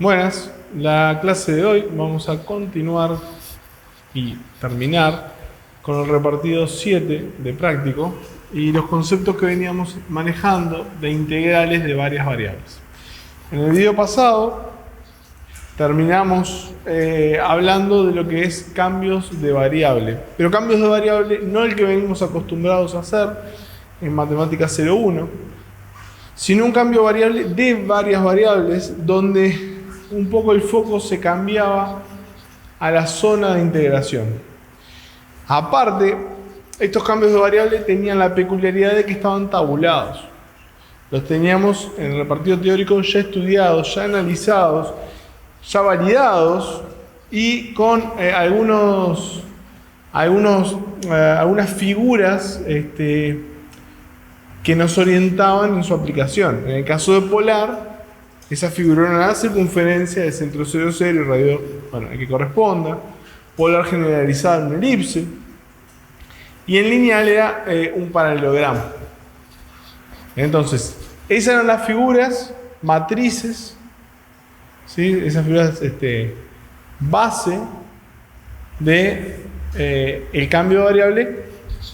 Buenas, la clase de hoy vamos a continuar y terminar con el repartido 7 de práctico y los conceptos que veníamos manejando de integrales de varias variables. En el video pasado terminamos hablando de lo que es cambios de variable, pero cambios de variable no el que venimos acostumbrados a hacer en matemáticas 01, sino un cambio variable de varias variables donde un poco el foco se cambiaba a la zona de integración. Aparte, estos cambios de variable tenían la peculiaridad de que estaban tabulados. Los teníamos en el repartido teórico ya estudiados, ya analizados, ya validados y con algunas figuras que nos orientaban en su aplicación. En el caso de polar, esa figura era la circunferencia del centro 0, 0 y radio, el que corresponda. Polar generalizada en una elipse. Y en lineal era un paralelogramo. Entonces, esas eran las figuras matrices, ¿sí? Esas figuras base de el cambio de variable,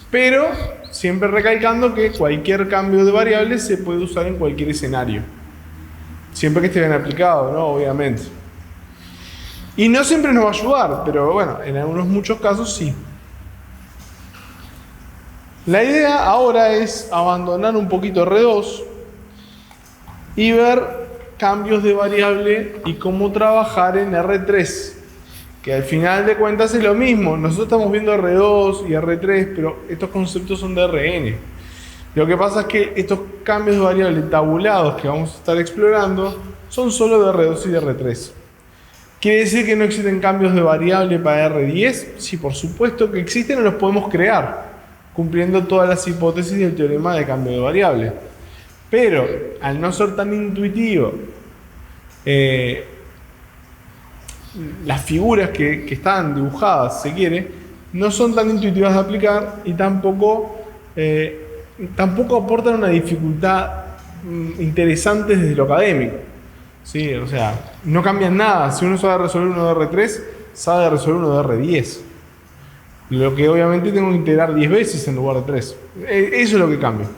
pero siempre recalcando que cualquier cambio de variable se puede usar en cualquier escenario. Siempre que esté bien aplicado, ¿no? Obviamente. Y no siempre nos va a ayudar, pero bueno, en muchos casos sí. La idea ahora es abandonar un poquito R2 y ver cambios de variable y cómo trabajar en R3, que al final de cuentas es lo mismo. Nosotros estamos viendo R2 y R3, pero estos conceptos son de Rn. Lo que pasa es que estos cambios de variable tabulados que vamos a estar explorando son solo de R2 y de R3. ¿Quiere decir que no existen cambios de variable para R10? Sí, por supuesto que existen y los podemos crear, cumpliendo todas las hipótesis del teorema de cambio de variable. Pero, al no ser tan intuitivo, las figuras que están dibujadas, si se quiere, no son tan intuitivas de aplicar y tampoco aportan una dificultad interesante desde lo académico. ¿Sí? O sea, no cambian nada. Si uno sabe resolver uno de R3, sabe resolver uno de R10. Lo que obviamente tengo que integrar 10 veces en lugar de 3. Eso es lo que cambia.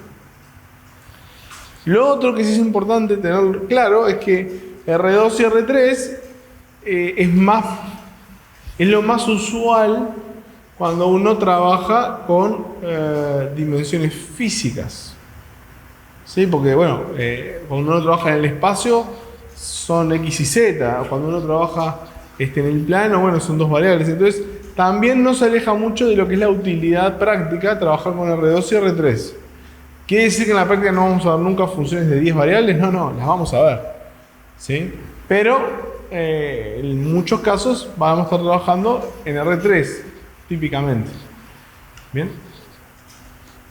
Lo otro que sí es importante tener claro es que R2 y R3 es lo más usual cuando uno trabaja con dimensiones físicas. ¿Sí? Porque bueno, cuando uno trabaja en el espacio son X y Z. Cuando uno trabaja en el plano, bueno, son dos variables. Entonces, también no se aleja mucho de lo que es la utilidad práctica trabajar con R2 y R3. ¿Quiere decir que en la práctica no vamos a ver nunca funciones de 10 variables? No, las vamos a ver. ¿Sí? Pero en muchos casos vamos a estar trabajando en R3, típicamente. Bien.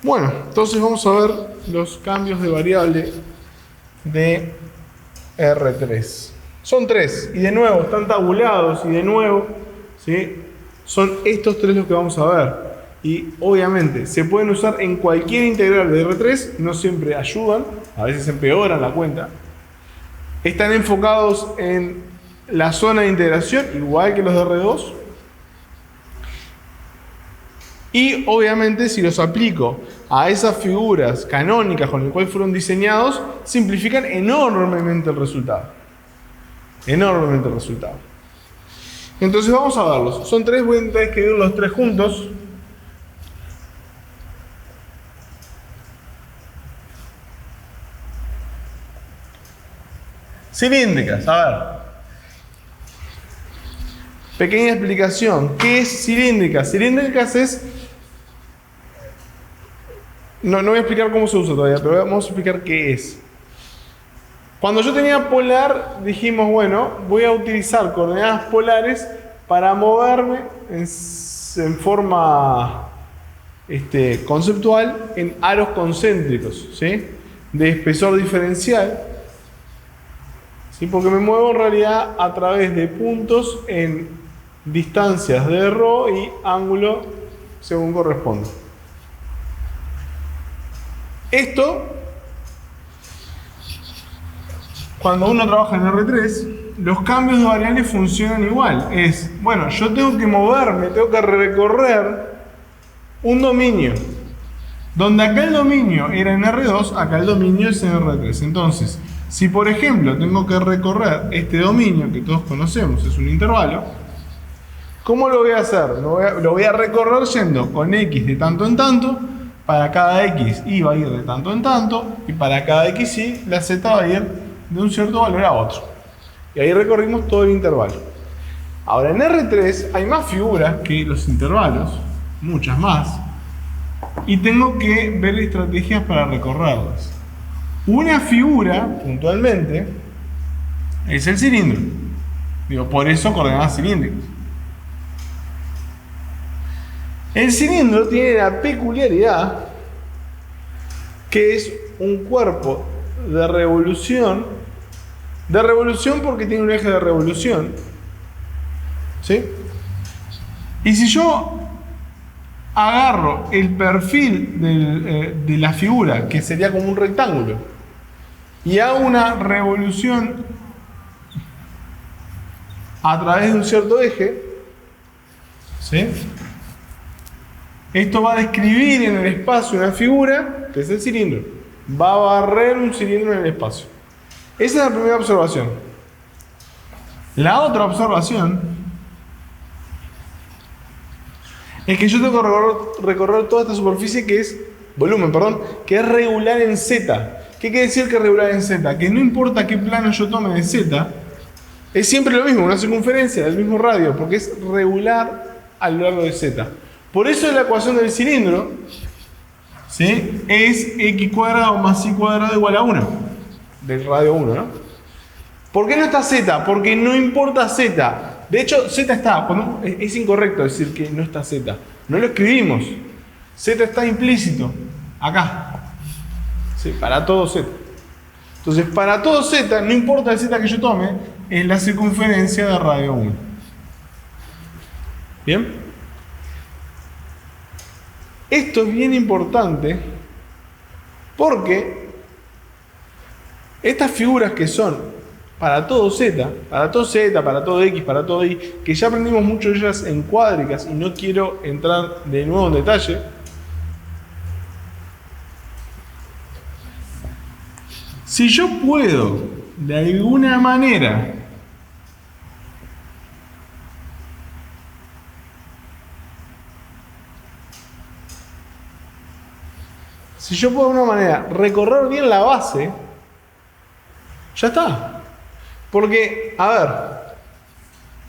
Bueno, entonces vamos a ver los cambios de variable de R3. Son 3, y de nuevo están tabulados, y de nuevo, ¿sí? Son estos 3 los que vamos a ver. Y obviamente se pueden usar en cualquier integral de R3, no siempre ayudan, a veces empeoran la cuenta. Están enfocados en la zona de integración, igual que los de R2. Y obviamente si los aplico a esas figuras canónicas con las cuales fueron diseñados, simplifican enormemente el resultado. Enormemente el resultado. Entonces vamos a verlos. Son 3, voy a intentar escribir los 3 juntos. Cilíndricas, a ver. Pequeña explicación. ¿Qué es cilíndricas? Cilíndricas es... No voy a explicar cómo se usa todavía, pero vamos a explicar qué es. Cuando yo tenía polar, dijimos, bueno, voy a utilizar coordenadas polares para moverme en forma conceptual en aros concéntricos, ¿sí? De espesor diferencial. ¿Sí? Porque me muevo en realidad a través de puntos en distancias de ρ y ángulo según corresponda. Esto, cuando uno trabaja en R3, los cambios de variables funcionan igual. Es, bueno, yo tengo que moverme, tengo que recorrer un dominio. Donde acá el dominio era en R2, acá el dominio es en R3. Entonces, si por ejemplo tengo que recorrer este dominio que todos conocemos, es un intervalo, ¿cómo lo voy a hacer? Lo voy a recorrer yendo con X de tanto en tanto. Para cada X y va a ir de tanto en tanto, y para cada X y la Z va a ir de un cierto valor a otro. Y ahí recorrimos todo el intervalo. Ahora en R3 hay más figuras que los intervalos, muchas más, y tengo que ver estrategias para recorrerlas. Una figura, puntualmente, es el cilindro. Digo, por eso coordenadas cilíndricas. El cilindro tiene la peculiaridad que es un cuerpo de revolución porque tiene un eje de revolución, ¿sí? Y si yo agarro el perfil de la figura, que sería como un rectángulo, y hago una revolución a través de un cierto eje, ¿sí? Esto va a describir en el espacio una figura, que es el cilindro. Va a barrer un cilindro en el espacio. Esa es la primera observación. La otra observación es que yo tengo que recorrer toda esta superficie que es, volumen, perdón, que es regular en Z. ¿Qué quiere decir que es regular en Z? Que no importa qué plano yo tome de Z, es siempre lo mismo, una circunferencia del mismo radio, porque es regular a lo largo de Z. Por eso la ecuación del cilindro, ¿sí?, es x cuadrado más y cuadrado igual a 1, del radio 1, ¿no? ¿Por qué no está z? Porque no importa z. De hecho, z está, es incorrecto decir que no está z. No lo escribimos. Z está implícito, acá. Sí, para todo z. Entonces, para todo z, no importa el z que yo tome, es la circunferencia de radio 1. ¿Bien? Esto es bien importante porque estas figuras que son para todo z, para todo x, para todo y, que ya aprendimos mucho de ellas en cuádricas y no quiero entrar de nuevo en detalle, si yo puedo de alguna manera recorrer bien la base, ya está. Porque, a ver,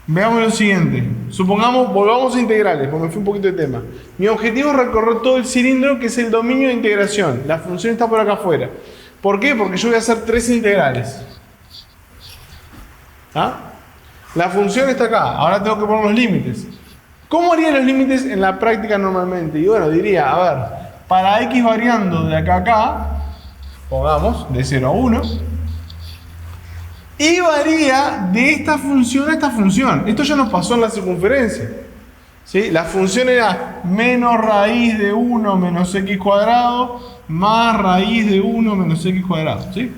veamos lo siguiente. Supongamos, volvamos a integrales, porque me fui un poquito de tema. Mi objetivo es recorrer todo el cilindro, que es el dominio de integración. La función está por acá afuera. ¿Por qué? Porque yo voy a hacer 3 integrales. ¿Ah? La función está acá. Ahora tengo que poner los límites. ¿Cómo haría los límites en la práctica normalmente? Y bueno, diría, a ver, para x variando de acá a acá, pongamos de 0 a 1, y varía de esta función a esta función. Esto ya nos pasó en la circunferencia, ¿sí? La función era menos raíz de 1 menos x cuadrado más raíz de 1 menos x cuadrado, ¿sí?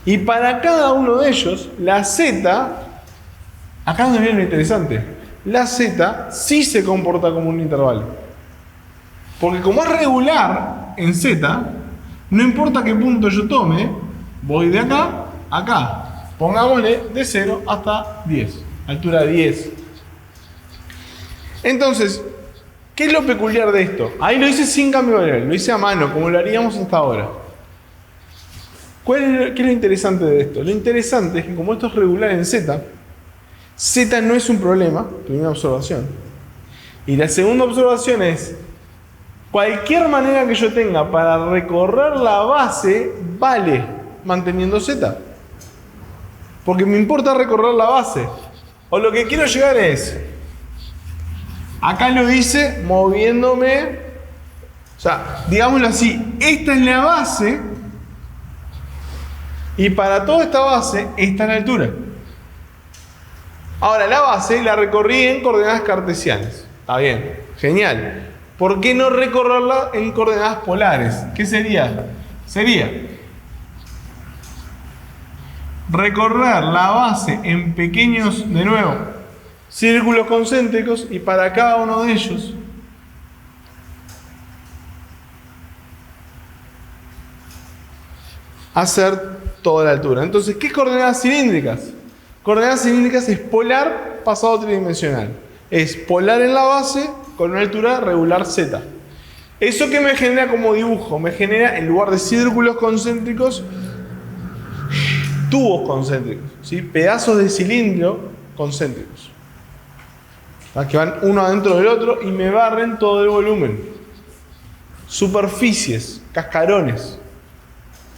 Y para cada uno de ellos, la z, acá es donde viene lo interesante, la z sí se comporta como un intervalo. Porque como es regular en z, no importa qué punto yo tome, voy de acá a acá. Pongámosle de 0 hasta 10, altura 10. Entonces, ¿qué es lo peculiar de esto? Ahí lo hice sin cambio variable, lo hice a mano, como lo haríamos hasta ahora. ¿Qué es lo interesante de esto? Lo interesante es que como esto es regular en z, z no es un problema, primera observación. Y la segunda observación es, cualquier manera que yo tenga para recorrer la base, vale manteniendo z. Porque me importa recorrer la base. O lo que quiero llegar es, acá lo hice moviéndome, o sea, digámoslo así, esta es la base, y para toda esta base, esta es la altura. Ahora, la base la recorrí en coordenadas cartesianas. Está bien, genial. ¿Por qué no recorrerla en coordenadas polares? ¿Qué sería? Sería recorrer la base en pequeños, de nuevo, círculos concéntricos, y para cada uno de ellos hacer toda la altura. Entonces, ¿qué es coordenadas cilíndricas? Coordenadas cilíndricas es polar pasado tridimensional. Es polar en la base con una altura regular z. ¿Eso qué me genera como dibujo? Me genera, en lugar de círculos concéntricos, tubos concéntricos, ¿sí? Pedazos de cilindro concéntricos, que van uno adentro del otro y me barren todo el volumen. Superficies, cascarones.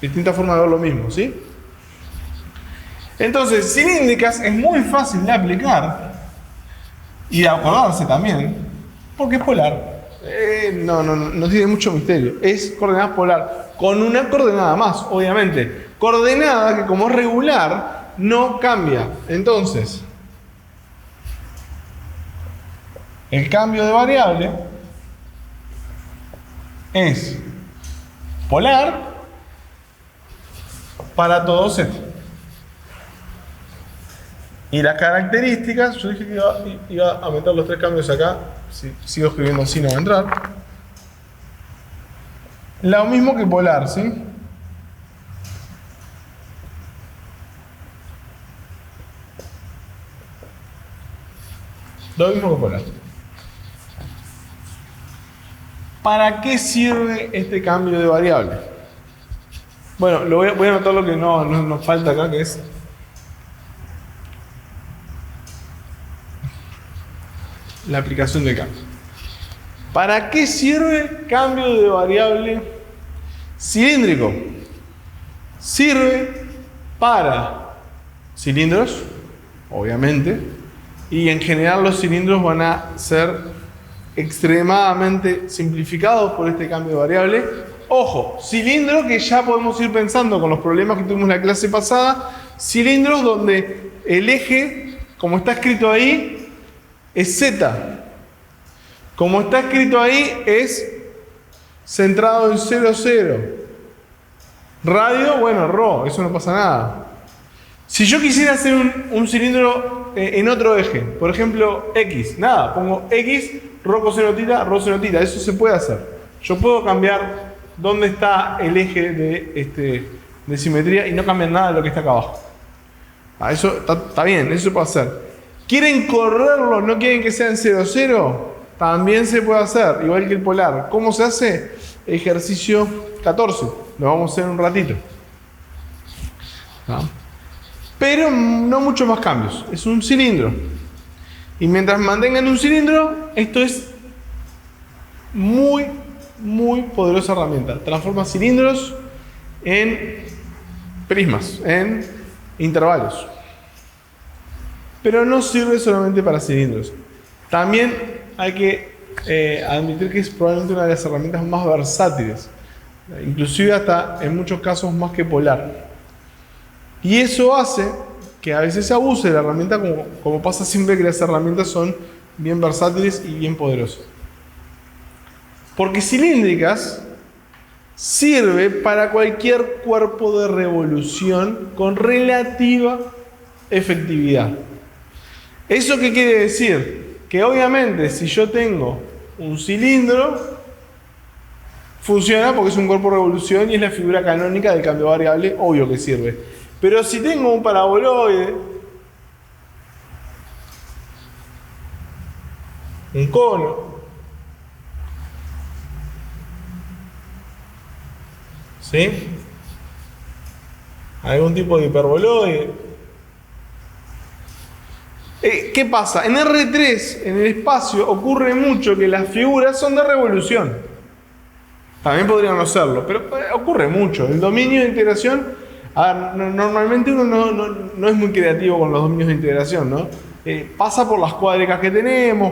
Distintas formas de ver lo mismo, ¿sí? Entonces, cilíndricas es muy fácil de aplicar y de acordarse también, porque es polar. No tiene mucho misterio. Es coordenada polar, con una coordenada más, obviamente. Coordenada que, como es regular, no cambia. Entonces, el cambio de variable es polar para todo z. Y las características, yo dije que iba a meter los tres cambios acá. Si sigo escribiendo así no va a entrar. Lo mismo que polar, ¿sí? Lo mismo que polar. ¿Para qué sirve este cambio de variable? Bueno, voy a anotar lo que no nos falta acá, que es la aplicación de cambio. ¿Para qué sirve cambio de variable cilíndrico? Sirve para cilindros, obviamente, y en general los cilindros van a ser extremadamente simplificados por este cambio de variable. Ojo, cilindros que ya podemos ir pensando con los problemas que tuvimos en la clase pasada, cilindros donde el eje, como está escrito ahí, es Z. Como está escrito ahí, es centrado en 0, 0. Radio, bueno, ρ, eso no pasa nada. Si yo quisiera hacer un cilindro en otro eje, por ejemplo, X, nada, pongo X, ρ coseno tita, ρ seno tita, eso se puede hacer. Yo puedo cambiar dónde está el eje de simetría y no cambiar nada de lo que está acá abajo. Eso está bien, eso se puede hacer. ¿Quieren correrlo? ¿No quieren que sea en 0, 0? También se puede hacer, igual que el polar. ¿Cómo se hace? Ejercicio 14. Lo vamos a hacer en un ratito. ¿No? Pero no muchos más cambios. Es un cilindro. Y mientras mantengan un cilindro, esto es muy poderosa herramienta. Transforma cilindros en prismas, en intervalos. Pero no sirve solamente para cilindros. También hay que admitir que es probablemente una de las herramientas más versátiles. Inclusive hasta en muchos casos más que polar. Y eso hace que a veces se abuse de la herramienta, como pasa siempre que las herramientas son bien versátiles y bien poderosas. Porque cilíndricas sirve para cualquier cuerpo de revolución con relativa efectividad. ¿Eso qué quiere decir? Que obviamente si yo tengo un cilindro, funciona porque es un cuerpo de revolución y es la figura canónica del cambio de variable, obvio que sirve. Pero si tengo un paraboloide, un cono, ¿sí? Algún tipo de hiperboloide. ¿Qué pasa? En R3, en el espacio, ocurre mucho que las figuras son de revolución. También podrían no serlo, pero ocurre mucho. El dominio de integración, a ver, normalmente uno no es muy creativo con los dominios de integración, ¿no? Pasa por las cuádricas que tenemos,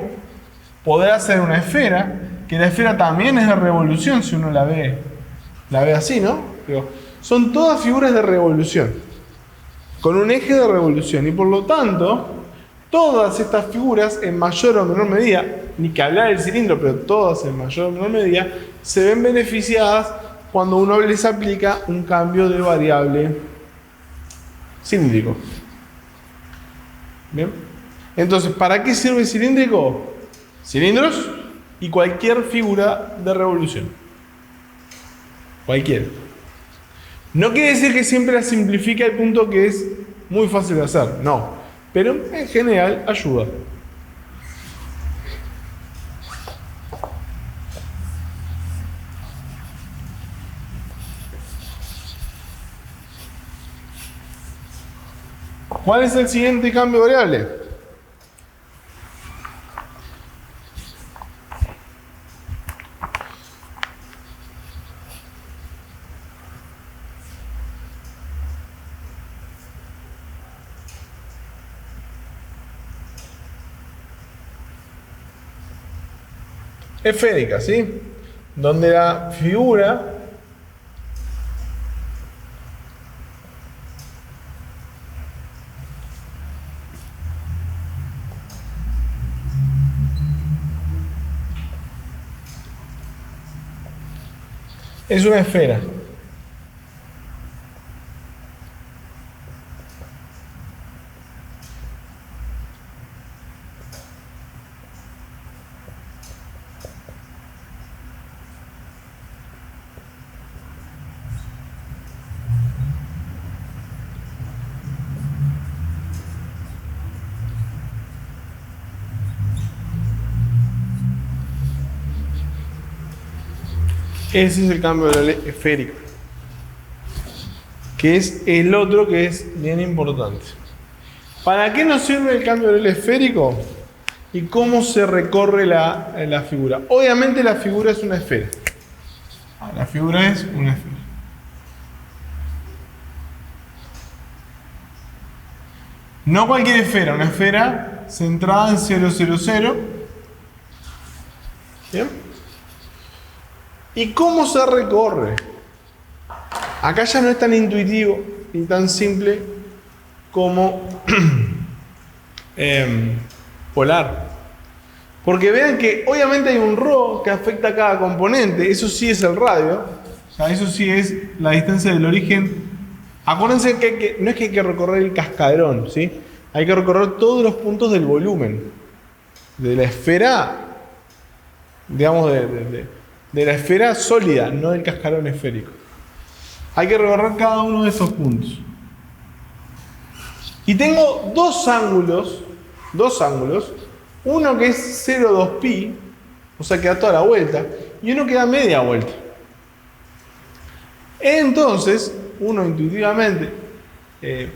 poder hacer una esfera, que la esfera también es de revolución si uno la ve así, ¿no? Digo, son todas figuras de revolución, con un eje de revolución, y por lo tanto, todas estas figuras en mayor o menor medida, ni que hablar del cilindro, pero todas en mayor o menor medida, se ven beneficiadas cuando uno les aplica un cambio de variable cilíndrico. Bien. Entonces, ¿para qué sirve el cilíndrico? Cilindros y cualquier figura de revolución. Cualquiera. No quiere decir que siempre la simplifica al punto que es muy fácil de hacer. No. Pero en general ayuda. ¿Cuál es el siguiente cambio variable? Esférica, ¿sí? Donde la figura es una esfera. Ese es el cambio variable esférico, que es el otro que es bien importante. ¿Para qué nos sirve el cambio variable esférico? ¿Y cómo se recorre la figura? Obviamente la figura es una esfera. La figura es una esfera. No cualquier esfera, una esfera centrada en 0, 0, 0. ¿Bien? ¿Y cómo se recorre? Acá ya no es tan intuitivo y tan simple como polar. Porque vean que obviamente hay un ρ que afecta a cada componente. Eso sí es el radio. O sea, eso sí es la distancia del origen. Acuérdense que no es que hay que recorrer el cascaderón, ¿sí? Hay que recorrer todos los puntos del volumen. De la esfera, digamos, de la esfera sólida, no del cascarón esférico. Hay que recorrer cada uno de esos puntos. Y tengo dos ángulos, uno que es 0,2pi, o sea que da toda la vuelta, y uno que da media vuelta. Entonces, uno intuitivamente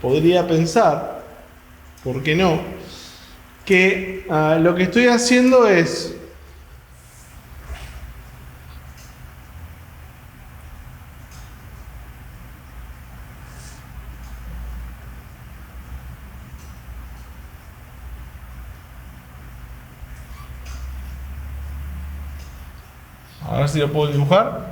podría pensar, ¿por qué no?, que lo que estoy haciendo es a ver si lo puedo dibujar.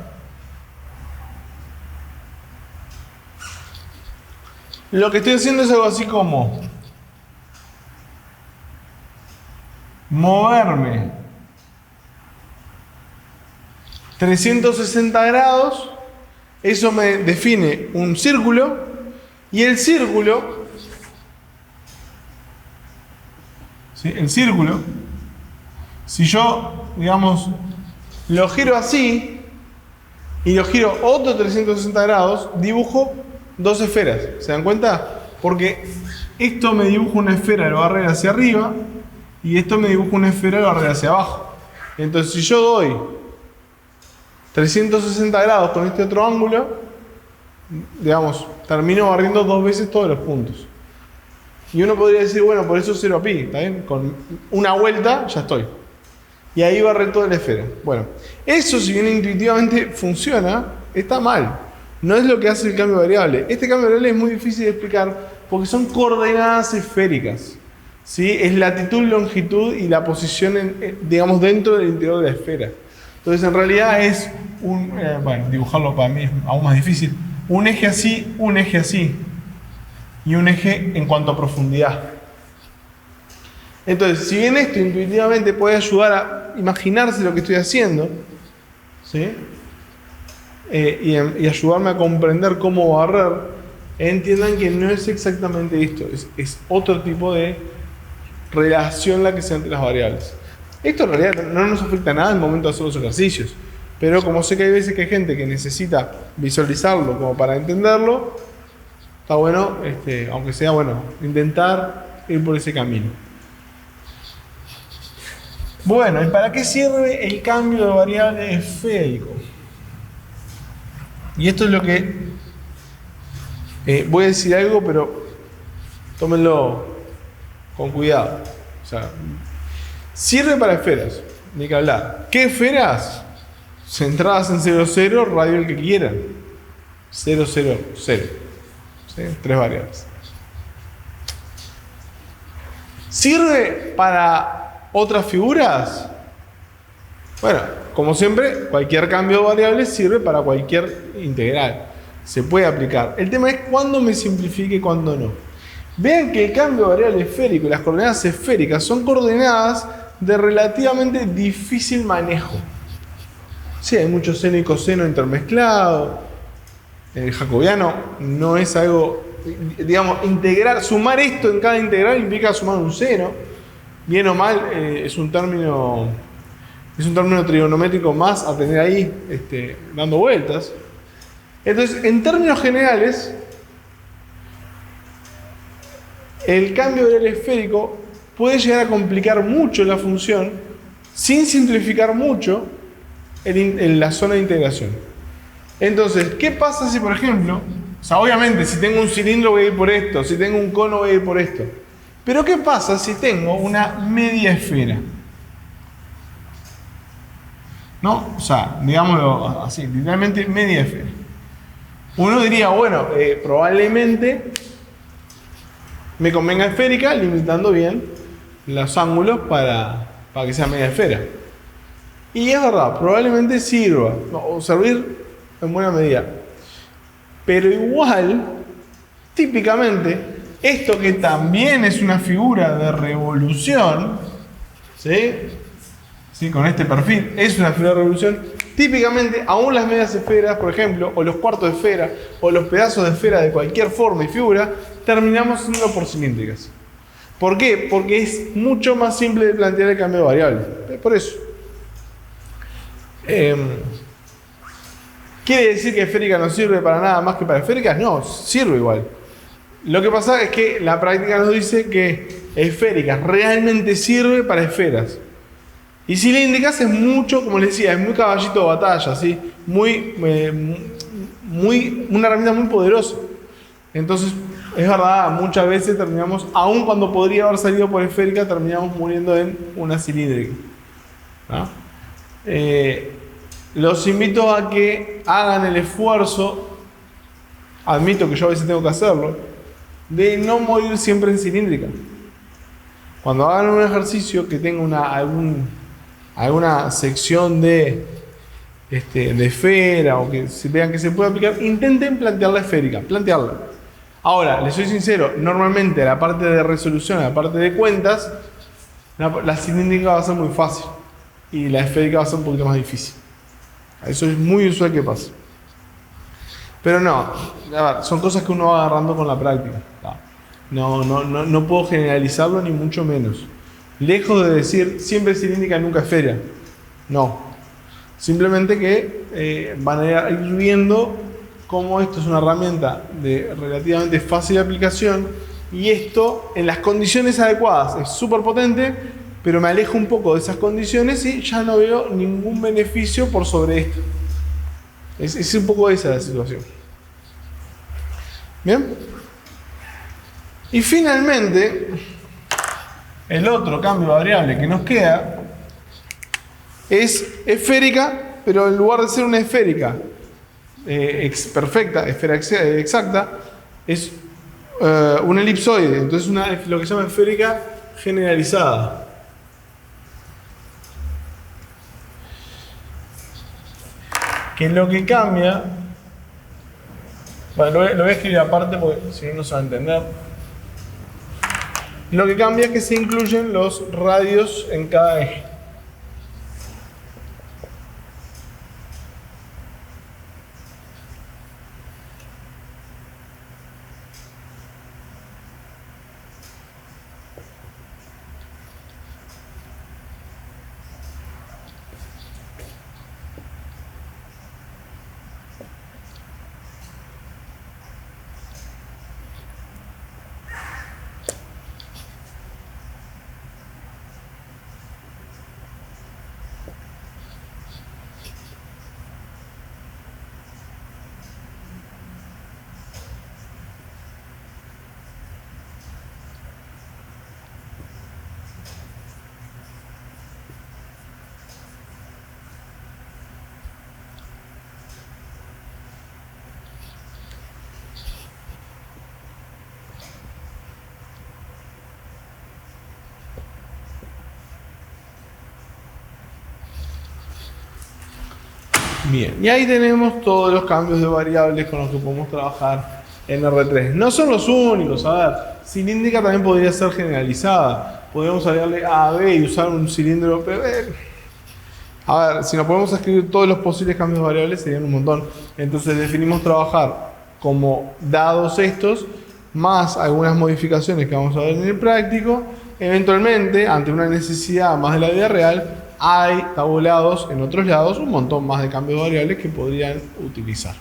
Lo que estoy haciendo es algo así como moverme 360 grados. Eso me define un círculo. Y el círculo, ¿sí?, el círculo, si yo, digamos, lo giro así y lo giro otro 360 grados, dibujo dos esferas. ¿Se dan cuenta? Porque esto me dibuja una esfera de barrera hacia arriba y esto me dibuja una esfera de barrera hacia abajo. Entonces, si yo doy 360 grados con este otro ángulo, digamos, termino barriendo dos veces todos los puntos. Y uno podría decir, bueno, por eso 0pi, ¿está bien? Con una vuelta ya estoy. Y ahí barré toda la esfera. Bueno, eso, si bien intuitivamente funciona, está mal. No es lo que hace el cambio variable. Este cambio variable es muy difícil de explicar porque son coordenadas esféricas, ¿sí? Es latitud, longitud y la posición, digamos, dentro del interior de la esfera. Entonces, en realidad es bueno, dibujarlo para mí es aún más difícil. Un eje así y un eje en cuanto a profundidad. Entonces, si bien esto intuitivamente puede ayudar a imaginarse lo que estoy haciendo, ¿sí?, y ayudarme a comprender cómo barrer, entiendan que no es exactamente esto, es otro tipo de relación la que se da entre las variables. Esto en realidad no nos afecta nada al momento de hacer los ejercicios, pero como sé que hay veces que hay gente que necesita visualizarlo como para entenderlo, está bueno, aunque sea bueno, intentar ir por ese camino. Bueno, ¿y para qué sirve el cambio de variable esférico? Y esto es lo que voy a decir algo, pero tómenlo con cuidado. O sea, sirve para esferas, ni que hablar. ¿Qué esferas? Centradas en 0, 0, radio el que quieran. 0, 0, 0. ¿Sí? 3 variables. ¿Sirve para otras figuras? Bueno, como siempre, cualquier cambio de variable sirve para cualquier integral. Se puede aplicar. El tema es cuándo me simplifique y cuándo no. Vean que el cambio de variable esférico y las coordenadas esféricas son coordenadas de relativamente difícil manejo. Sí, hay mucho seno y coseno intermezclado. En el jacobiano no es algo, digamos, integrar, sumar esto en cada integral implica sumar un seno. Bien o mal, es un término trigonométrico más a tener ahí dando vueltas. Entonces, en términos generales, el cambio de variable esférico puede llegar a complicar mucho la función sin simplificar mucho en la zona de integración. Entonces, ¿qué pasa si, por ejemplo, o sea, obviamente, si tengo un cilindro voy a ir por esto, si tengo un cono voy a ir por esto. Pero ¿qué pasa si tengo una media esfera? ¿No? O sea, digámoslo así, literalmente media esfera. Uno diría, bueno, probablemente me convenga esférica limitando bien los ángulos para que sea media esfera. Y es verdad, probablemente sirva, o servir en buena medida. Pero igual, típicamente, esto que también es una figura de revolución, ¿sí? ¿Sí? Con este perfil, es una figura de revolución. Típicamente, aún las medias esferas, por ejemplo, o los cuartos de esfera, o los pedazos de esfera de cualquier forma y figura, terminamos haciéndolo por cilíndricas. ¿Por qué? Porque es mucho más simple de plantear el cambio de variable. Por eso. ¿Quiere decir que esférica no sirve para nada más que para esféricas? No, sirve igual. Lo que pasa es que la práctica nos dice que esféricas realmente sirve para esferas. Y cilíndricas es mucho, como les decía, es muy caballito de batalla, ¿sí? Una herramienta muy poderosa. Entonces, es verdad, muchas veces terminamos, aun cuando podría haber salido por esférica, terminamos muriendo en una cilíndrica. ¿No? Los invito a que hagan el esfuerzo, admito que yo a veces tengo que hacerlo, de no morir siempre en cilíndrica. Cuando hagan un ejercicio que tenga alguna sección de esfera o que vean que se puede aplicar, intenten plantearla esférica, plantearla. Ahora, les soy sincero, normalmente la parte de resolución, la parte de cuentas, la cilíndrica va a ser muy fácil y la esférica va a ser un poquito más difícil. Eso es muy usual que pase. Pero no, a ver, son cosas que uno va agarrando con la práctica. No puedo generalizarlo ni mucho menos. Lejos de decir siempre cilíndrica, nunca esfera. No. Simplemente que van a ir viendo cómo esto es una herramienta de relativamente fácil de aplicación y esto en las condiciones adecuadas es súper potente, pero me alejo un poco de esas condiciones y ya no veo ningún beneficio por sobre esto. Es un poco esa la situación. ¿Bien? Y finalmente, el otro cambio de variable que nos queda es esférica, pero en lugar de ser una esférica perfecta, esfera exacta, es un elipsoide. Entonces lo que se llama esférica generalizada. Que lo que cambia, bueno, lo voy a escribir aparte porque si no, no se va a entender. Lo que cambia es que se incluyen los radios en cada eje. Bien, y ahí tenemos todos los cambios de variables con los que podemos trabajar en R3. No son los únicos, a ver, cilíndrica también podría ser generalizada. Podríamos agregarle A a B y usar un cilindro. A ver, si nos podemos escribir todos los posibles cambios de variables serían un montón. Entonces definimos trabajar como dados estos, más algunas modificaciones que vamos a ver en el práctico. Eventualmente, ante una necesidad más de la vida real, hay tabulados en otros lados un montón más de cambios de variables que podrían utilizar.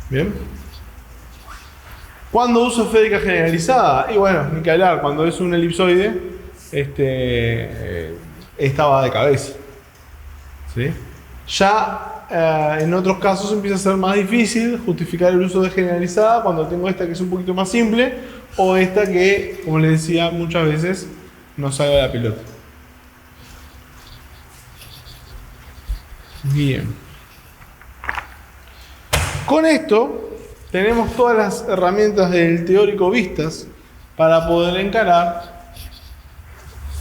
Bien. ¿Cuándo uso esférica generalizada? Y bueno, ni que hablar, cuando es un elipsoide, esta va de cabeza. ¿Sí? Ya en otros casos empieza a ser más difícil justificar el uso de generalizada cuando tengo esta que es un poquito más simple o esta que, como les decía, muchas veces no sale de la pelota. Bien. Con esto tenemos todas las herramientas del teórico vistas para poder encarar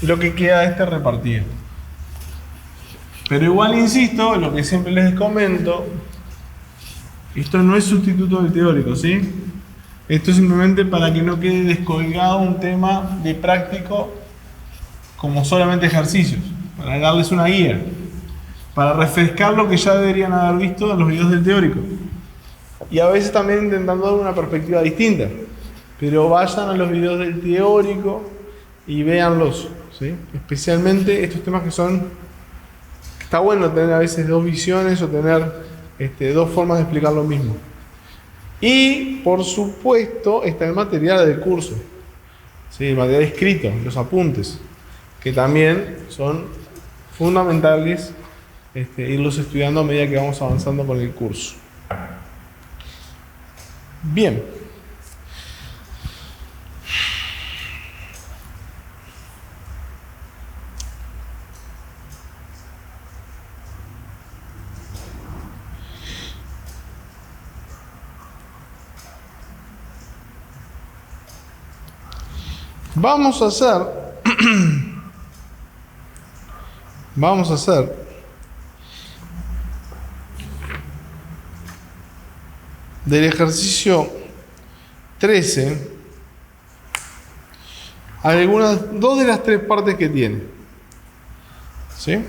lo que queda de este repartido. Pero igual insisto, en lo que siempre les comento, esto no es sustituto del teórico, ¿sí? Esto es simplemente para que no quede descolgado un tema de práctico como solamente ejercicios, para darles una guía, para refrescar lo que ya deberían haber visto en los videos del teórico. Y a veces también intentando dar una perspectiva distinta. Pero vayan a los videos del teórico y véanlos, ¿sí? Especialmente estos temas que son... Está bueno tener a veces dos visiones o tener dos formas de explicar lo mismo. Y, por supuesto, está el material del curso. ¿Sí? El material escrito, los apuntes, que también son fundamentales irlos estudiando a medida que vamos avanzando con el curso. Bien. Vamos a hacer del ejercicio 13 dos de las tres partes que tiene. ¿Sí?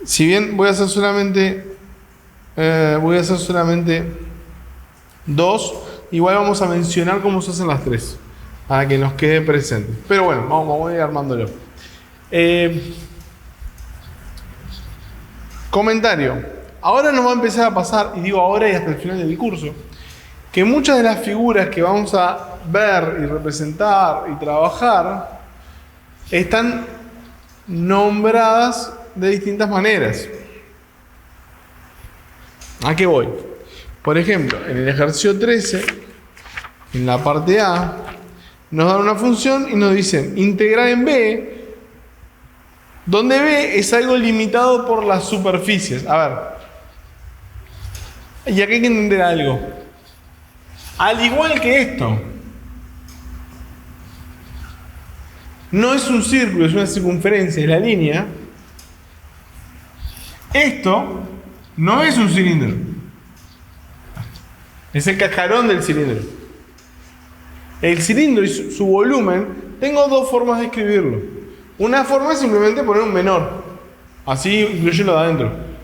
Si bien voy a hacer solamente dos, igual vamos a mencionar cómo se hacen las tres, para que nos quede presente. Pero bueno, vamos a ir armándolo. Comentario. Ahora nos va a empezar a pasar, y digo ahora y hasta el final del curso, que muchas de las figuras que vamos a ver y representar y trabajar están nombradas de distintas maneras. ¿A qué voy? Por ejemplo, en el ejercicio 13, en la parte A, nos dan una función y nos dicen integrar en B, donde B es algo limitado por las superficies. A ver, y aquí hay que entender algo. Al igual que esto, no es un círculo, es una circunferencia, es la línea. Esto no es un cilindro, es el cascarón del cilindro. El cilindro y su volumen, tengo dos formas de escribirlo. Una forma es simplemente poner un menor, así incluye lo de adentro.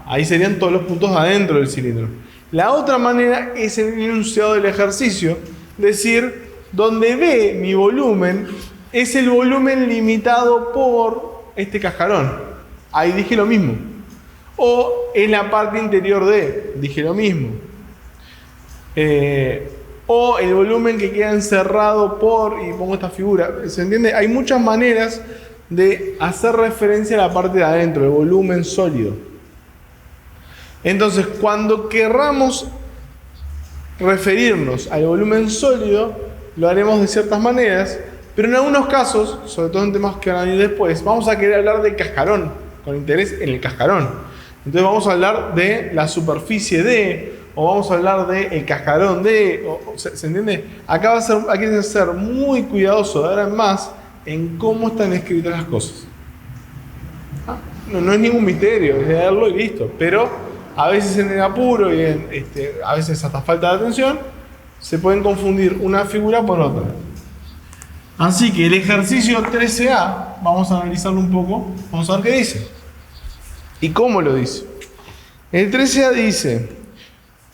Ahí serían todos los puntos de adentro del cilindro. La otra manera es en el enunciado del ejercicio, decir, donde B, mi volumen, es el volumen limitado por este cascarón. Ahí dije lo mismo. O en la parte interior de, dije lo mismo. O el volumen que queda encerrado por, y pongo esta figura, ¿se entiende? Hay muchas maneras de hacer referencia a la parte de adentro, el volumen sólido. Entonces, cuando querramos referirnos al volumen sólido, lo haremos de ciertas maneras, pero en algunos casos, sobre todo en temas que van a venir después, vamos a querer hablar del cascarón, con interés en el cascarón. Entonces vamos a hablar de la superficie de, o vamos a hablar del cascarón de, ¿se entiende? Acá hay que ser muy cuidadoso de ahora en más en cómo están escritas las cosas. no es ningún misterio, es leerlo y listo. Pero a veces en el apuro y a veces hasta falta de atención, se pueden confundir una figura por otra. Así que el ejercicio 13A, vamos a analizarlo un poco, vamos a ver qué dice. ¿Y cómo lo dice? El 13A dice,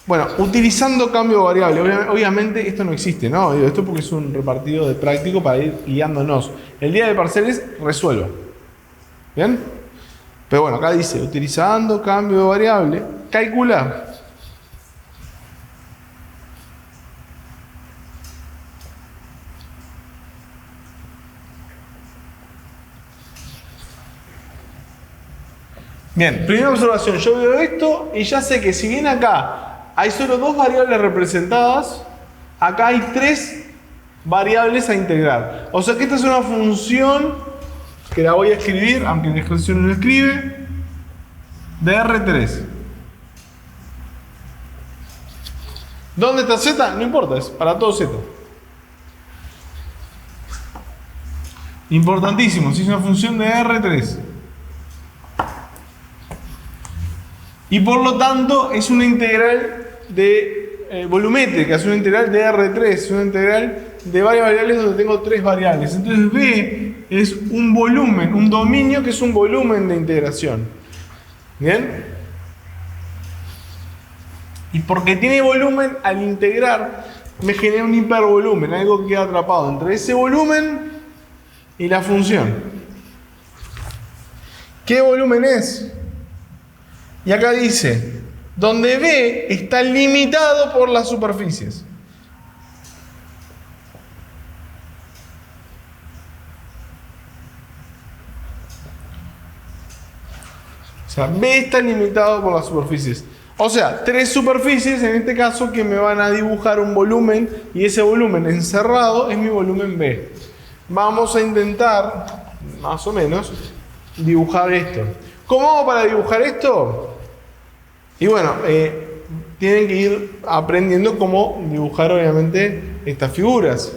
bueno, utilizando cambio variable. Obviamente esto no existe, ¿no? Digo, esto porque es un repartido de práctico para ir guiándonos. El día de parciales resuelva. ¿Bien? Pero bueno, acá dice, utilizando cambio variable, calcular. Bien, primera observación, yo veo esto y ya sé que si bien acá hay solo dos variables representadas, acá hay tres variables a integrar. O sea que esta es una función que la voy a escribir, aunque en el ejercicio no lo escribe, de R3. ¿Dónde está Z? No importa, es para todo Z. Importantísimo, si es una función de R3. Y por lo tanto es una integral de volumétrica, es una integral de R3, es una integral de varias variables donde tengo tres variables. Entonces B es un volumen, un dominio que es un volumen de integración. ¿Bien? Y porque tiene volumen, al integrar me genera un hipervolumen, algo que queda atrapado entre ese volumen y la función. ¿Qué volumen es? Y acá dice, donde B está limitado por las superficies. O sea, B está limitado por las superficies. O sea, tres superficies en este caso que me van a dibujar un volumen y ese volumen encerrado es mi volumen B. Vamos a intentar, más o menos, dibujar esto. ¿Cómo hago para dibujar esto? Y bueno, tienen que ir aprendiendo cómo dibujar obviamente estas figuras.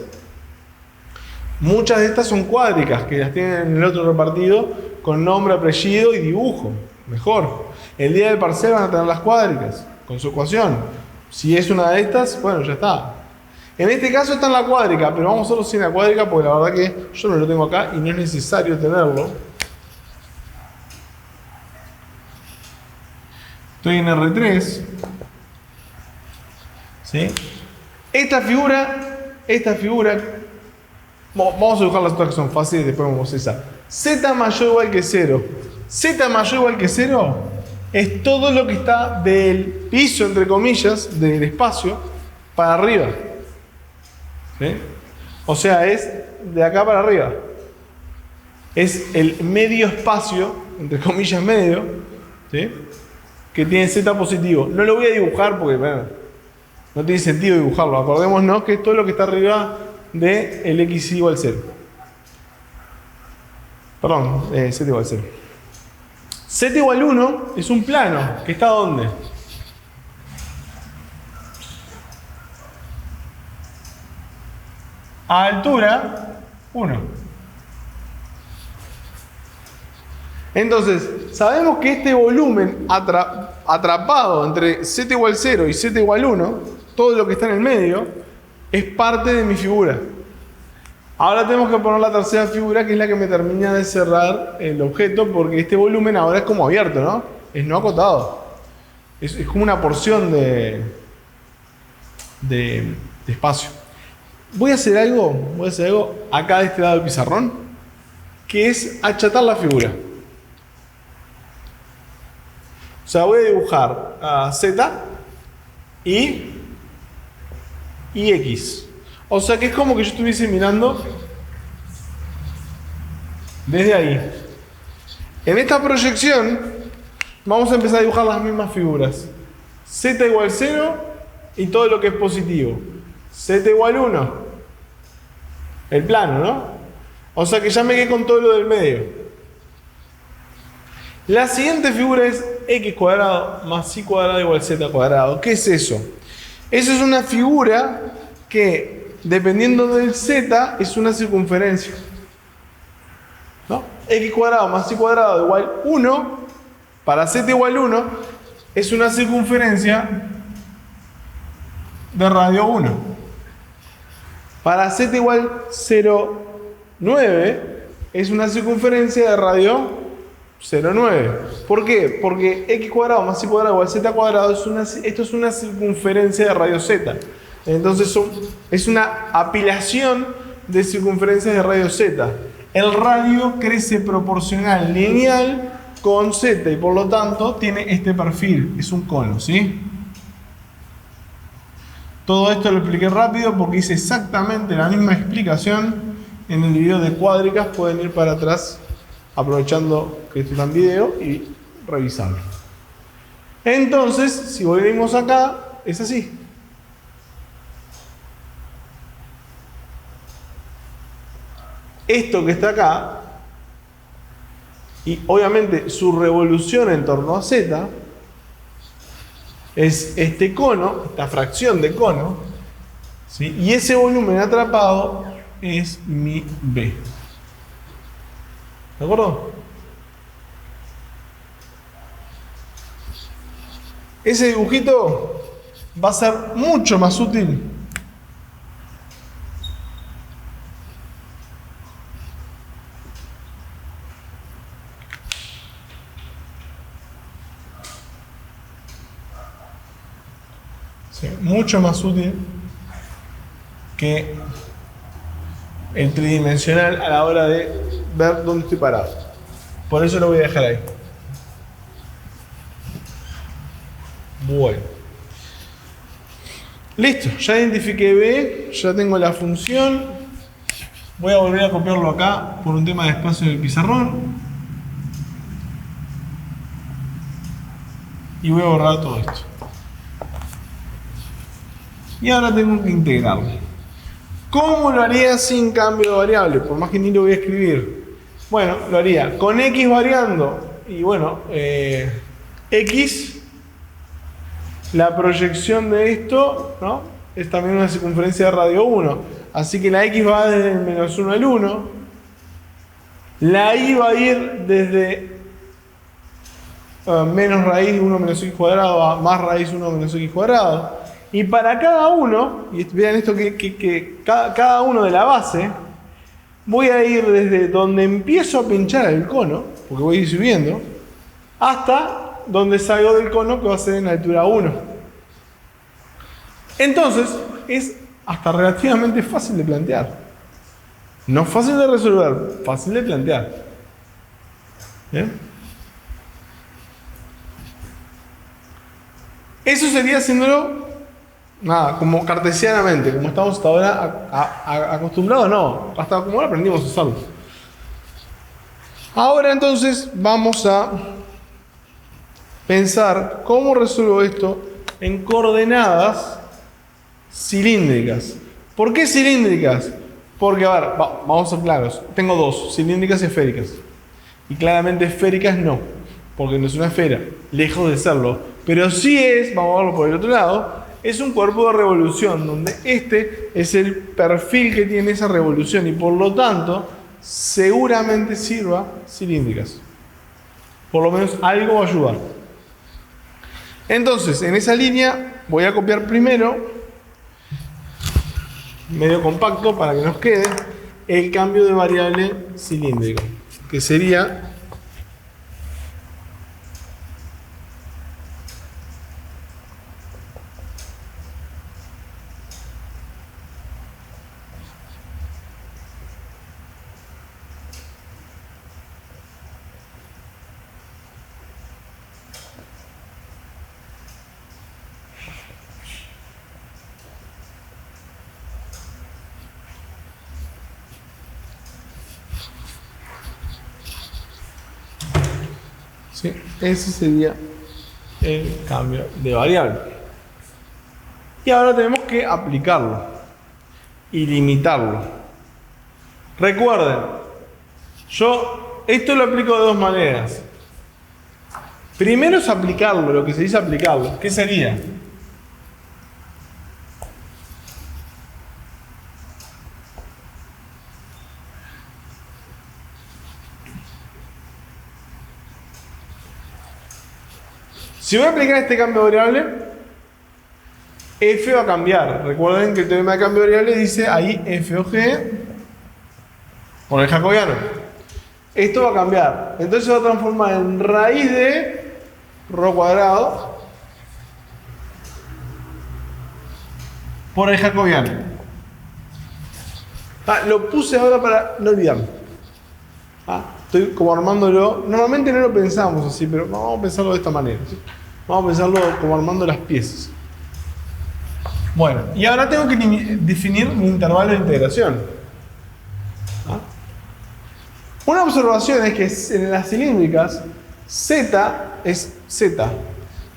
Muchas de estas son cuádricas, que las tienen en el otro repartido con nombre, apellido y dibujo. Mejor. El día del parcial van a tener las cuádricas con su ecuación. Si es una de estas, bueno, ya está. En este caso está en la cuádrica, pero vamos a hacerlo sin la cuádrica porque la verdad que yo no lo tengo acá y no es necesario tenerlo. Estoy en R3. ¿Sí? Esta figura, vamos a dibujar las otras que son fáciles y después vamos a esa. Z mayor o igual que 0. Z mayor o igual que 0 es todo lo que está del piso, entre comillas, del espacio, para arriba. ¿Sí? O sea, es de acá para arriba. Es el medio espacio, entre comillas medio, ¿sí? Que tiene Z positivo. No lo voy a dibujar porque, bueno, no tiene sentido dibujarlo. Acordémonos que es todo lo que está arriba del x igual a 0. Perdón, Z igual a 0. Z igual a 1 es un plano que está ¿dónde? A altura 1. Entonces, sabemos que este volumen atrapado entre Z igual a 0 y Z igual a 1, todo lo que está en el medio, es parte de mi figura. Ahora tenemos que poner la tercera figura, que es la que me termina de cerrar el objeto, porque este volumen ahora es como abierto, ¿no? Es no acotado. Es como una porción de espacio. Voy a hacer algo acá de este lado del pizarrón, que es achatar la figura. O sea, voy a dibujar a Z y X. O sea que es como que yo estuviese mirando desde ahí. En esta proyección vamos a empezar a dibujar las mismas figuras. Z igual a 0 y todo lo que es positivo. Z igual a 1. El plano, ¿no? O sea que ya me quedé con todo lo del medio. La siguiente figura es x cuadrado más y cuadrado igual a z cuadrado. ¿Qué es eso? Eso es una figura que, dependiendo del z, es una circunferencia. ¿no? X cuadrado más y cuadrado igual 1, para z igual 1, es una circunferencia de radio 1. Para z igual 0,9 es una circunferencia de radio 0,9. ¿Por qué? Porque x cuadrado más y cuadrado igual z cuadrado esto es una circunferencia de radio z. Entonces es una apilación de circunferencias de radio z. El radio crece proporcional lineal con z y por lo tanto tiene este perfil. Es un cono, ¿sí? Todo esto lo expliqué rápido porque hice exactamente la misma explicación en el video de cuádricas. Pueden ir para atrás aprovechando que esto está en video y revisarlo. Entonces, si volvemos acá, es así. Esto que está acá, y obviamente su revolución en torno a z, es este cono, esta fracción de cono, ¿sí? Y ese volumen atrapado es mi B. ¿De acuerdo? Ese dibujito va a ser mucho más útil mucho más útil que el tridimensional a la hora de ver dónde estoy parado. Por eso lo voy a dejar ahí. Bueno. Listo, ya identifiqué B, ya tengo la función. Voy a volver a copiarlo acá por un tema de espacio del pizarrón. Y voy a borrar todo esto. Y ahora tengo que integrarlo. ¿Cómo lo haría sin cambio de variable? Por más que ni lo voy a escribir. Bueno, lo haría con x variando. Y bueno, x, la proyección de esto, ¿no? Es también una circunferencia de radio 1. Así que la x va desde el menos 1 al 1. La y va a ir desde menos raíz de 1 menos x cuadrado a más raíz de 1 menos x cuadrado. Y para cada uno, y vean esto que cada uno de la base, voy a ir desde donde empiezo a pinchar el cono, porque voy a ir subiendo, hasta donde salgo del cono, que va a ser en altura 1. Entonces, es hasta relativamente fácil de plantear. No fácil de resolver, fácil de plantear. ¿Bien? Eso sería haciéndolo nada, como cartesianamente, como estamos hasta ahora acostumbrados, no, hasta como ahora aprendimos a usarlo. Ahora entonces vamos a pensar cómo resuelvo esto en coordenadas cilíndricas. ¿Por qué cilíndricas? Porque, a ver, vamos a ser claros, tengo dos, cilíndricas y esféricas. Y claramente esféricas no, porque no es una esfera, lejos de serlo. Pero sí es, vamos a verlo por el otro lado, es un cuerpo de revolución, donde este es el perfil que tiene esa revolución y por lo tanto seguramente sirva cilíndricas. Por lo menos algo va a ayudar. Entonces, en esa línea voy a copiar primero, medio compacto para que nos quede, el cambio de variable cilíndrico, que sería ¿sí? Ese sería el cambio de variable. Y ahora tenemos que aplicarlo y limitarlo. Recuerden, yo esto lo aplico de dos maneras. Primero es aplicarlo, lo que se dice aplicarlo. ¿Qué sería? Si voy a aplicar este cambio de variable, f va a cambiar. Recuerden que el teorema de cambio de variable dice ahí f o g con el jacobiano. Esto va a cambiar. Entonces se va a transformar en raíz de rho cuadrado por el jacobiano. Lo puse ahora para no olvidarme. Estoy como armándolo. Normalmente no lo pensamos así, pero vamos a pensarlo de esta manera, ¿sí? Vamos a pensarlo como armando las piezas. Bueno, y ahora tengo que definir mi intervalo de integración. Una observación es que en las cilíndricas z es z.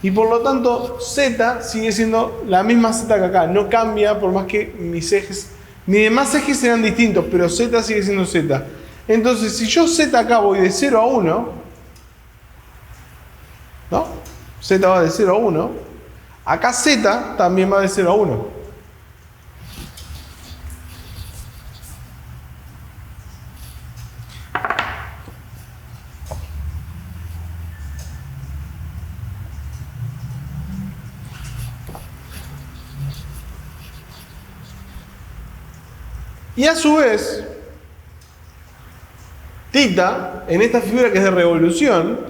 Y por lo tanto, z sigue siendo la misma z que acá. No cambia por más que mis demás ejes serán distintos, pero z sigue siendo z. Entonces, si yo z acá voy de 0 a 1, ¿no? Z va de 0 a 1. Acá z también va de 0 a 1. Y a su vez, θ, en esta figura que es de revolución,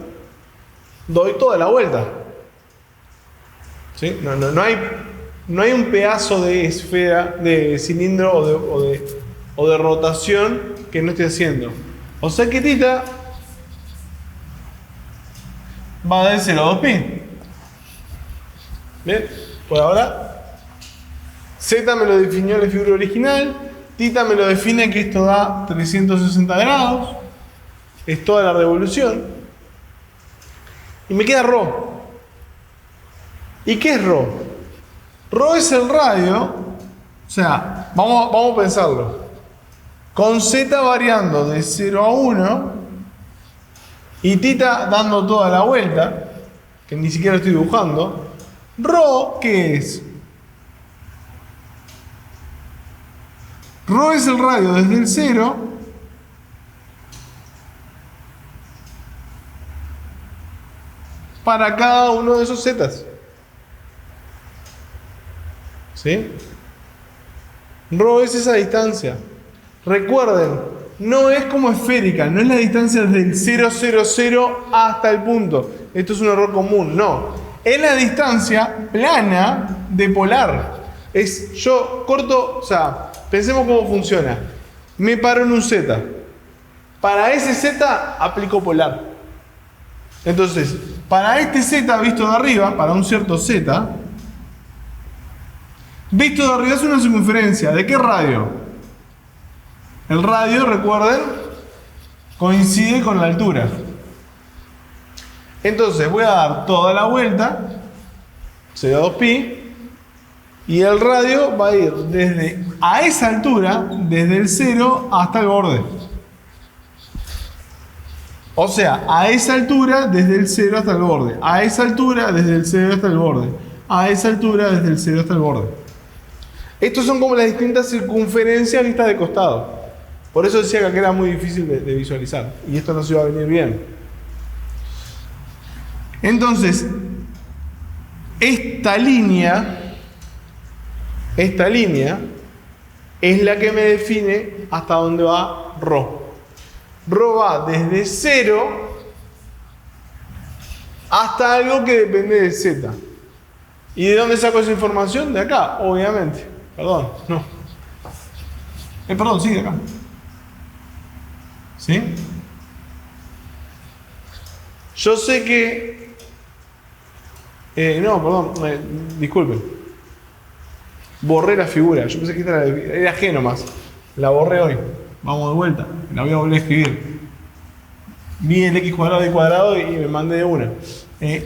doy toda la vuelta. ¿Sí? No hay un pedazo de esfera, de cilindro o de rotación que no esté haciendo. O sea que θ va de 0 a 2pi. Bien, por ahora z me lo definió la figura original, θ me lo define que esto da 360 grados, es toda la revolución, y me queda ρ. ¿Y qué es ρ? ρ es el radio, o sea, vamos a pensarlo, con z variando de 0 a 1 y θ dando toda la vuelta, que ni siquiera estoy dibujando. ρ, ¿qué es? ρ es el radio desde el 0 para cada uno de esos zetas. ¿Sí? Rho es esa distancia. Recuerden, no es como esférica, no es la distancia desde el 0, 0, 0 hasta el punto. Esto es un error común, no. Es la distancia plana de polar. Es yo corto, o sea, pensemos cómo funciona. Me paro en un z. Para ese z aplico polar. Entonces, para este z visto de arriba, para un cierto z, visto de arriba es una circunferencia. ¿De qué radio? El radio, recuerden, coincide con la altura. Entonces voy a dar toda la vuelta, se da 2pi, y el radio va a ir desde a esa altura, desde el 0 hasta el borde. O sea, a esa altura desde el 0 hasta el borde. A esa altura desde el 0 hasta el borde. A esa altura desde el 0 hasta el borde. Estos son como las distintas circunferencias vistas de costado. Por eso decía que acá era muy difícil de visualizar. Y esto no se iba a venir bien. Entonces, esta línea es la que me define hasta dónde va ρ. ρ va desde 0 hasta algo que depende de z. ¿Y de dónde saco esa información? De acá, obviamente. Perdón, no. Perdón, sí, de acá. ¿Sí? Yo sé que... no, perdón, disculpen. Borré la figura. Yo pensé que esta era G nomás. La borré hoy. Vamos de vuelta. La voy a volver a escribir. Vi el x cuadrado y cuadrado y me mandé de una.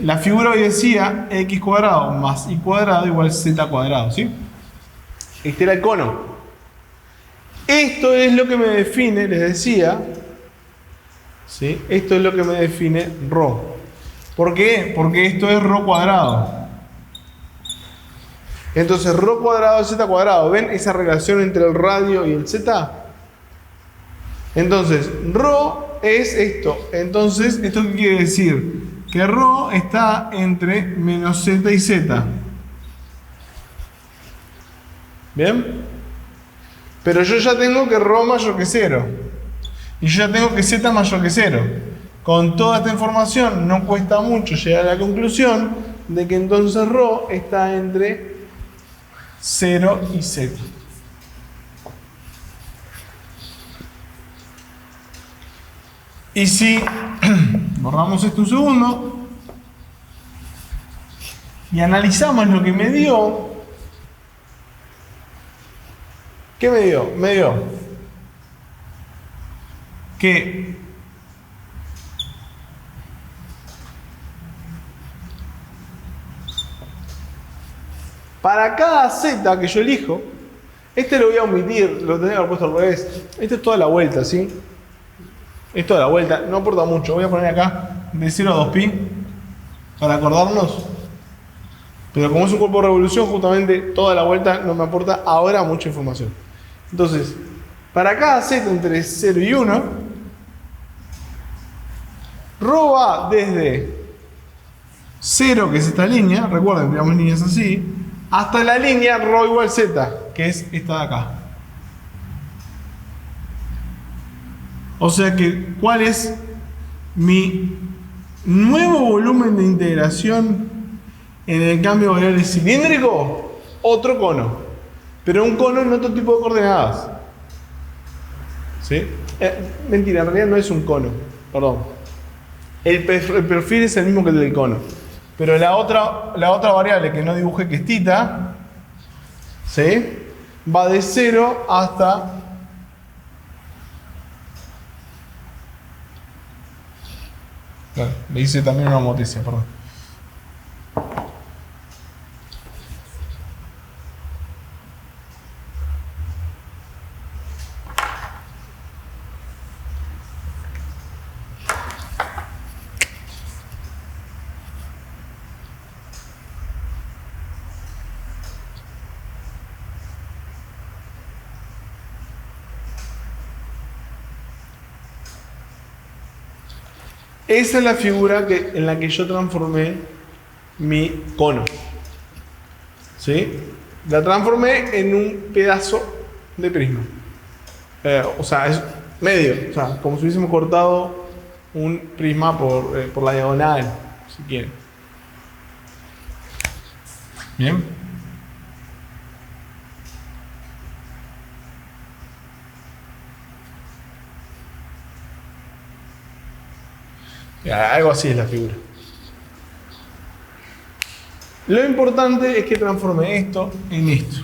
La figura hoy decía x cuadrado más y cuadrado igual z cuadrado, ¿sí? Este era el cono. Esto es lo que me define, les decía, ¿sí? Esto es lo que me define ρ. ¿Por qué? Porque esto es ρ cuadrado. Entonces ρ cuadrado es z cuadrado. ¿Ven esa relación entre el radio y el z? Entonces, ρ es esto. Entonces, ¿esto qué quiere decir? que ρ está entre menos z y z. ¿Bien? Pero yo ya tengo que ρ mayor que 0. Y yo ya tengo que z mayor que 0. Con toda esta información no cuesta mucho llegar a la conclusión de que entonces ρ está entre 0 y z. Y si borramos esto un segundo y analizamos lo que me dio, ¿qué me dio? Me dio que para cada z que yo elijo, este lo voy a omitir, lo tendría que haber puesto al revés. Esto es toda la vuelta, ¿sí? Es toda la vuelta, no aporta mucho. Voy a poner acá de 0 a 2pi para acordarnos. Pero como es un cuerpo de revolución, justamente toda la vuelta no me aporta ahora mucha información. Entonces, para cada z entre 0 y 1, ρ va desde 0, que es esta línea, recuerden, tiramos líneas así, hasta la línea ρ igual z, que es esta de acá. O sea que, ¿cuál es mi nuevo volumen de integración en el cambio de variable cilíndrico? Otro cono. Pero un cono en otro tipo de coordenadas. ¿Sí? Mentira, en realidad no es un cono. Perdón. El perfil es el mismo que el del cono. Pero la otra variable que no dibujé, que es θ, ¿sí? Va de 0 hasta... Le hice también una motesia, perdón. Esa es la figura en la que yo transformé mi cono. ¿Sí? La transformé en un pedazo de prisma. O sea, es medio. O sea, como si hubiésemos cortado un prisma por la diagonal, si quieren. Bien. Algo así es la figura. Lo importante es que transforme esto en esto.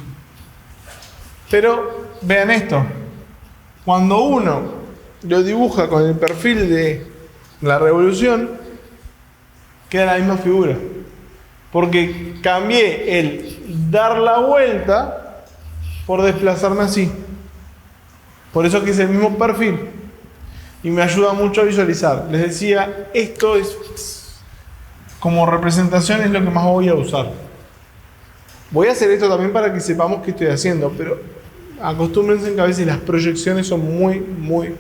Pero vean esto. Cuando uno lo dibuja con el perfil de la revolución, queda la misma figura. Porque cambié el dar la vuelta por desplazarme así. Por eso que es el mismo perfil. Y me ayuda mucho a visualizar. Les decía, esto es como representación, es lo que más voy a usar. Voy a hacer esto también para que sepamos qué estoy haciendo, pero acostúmbrense que a veces las proyecciones son muy, muy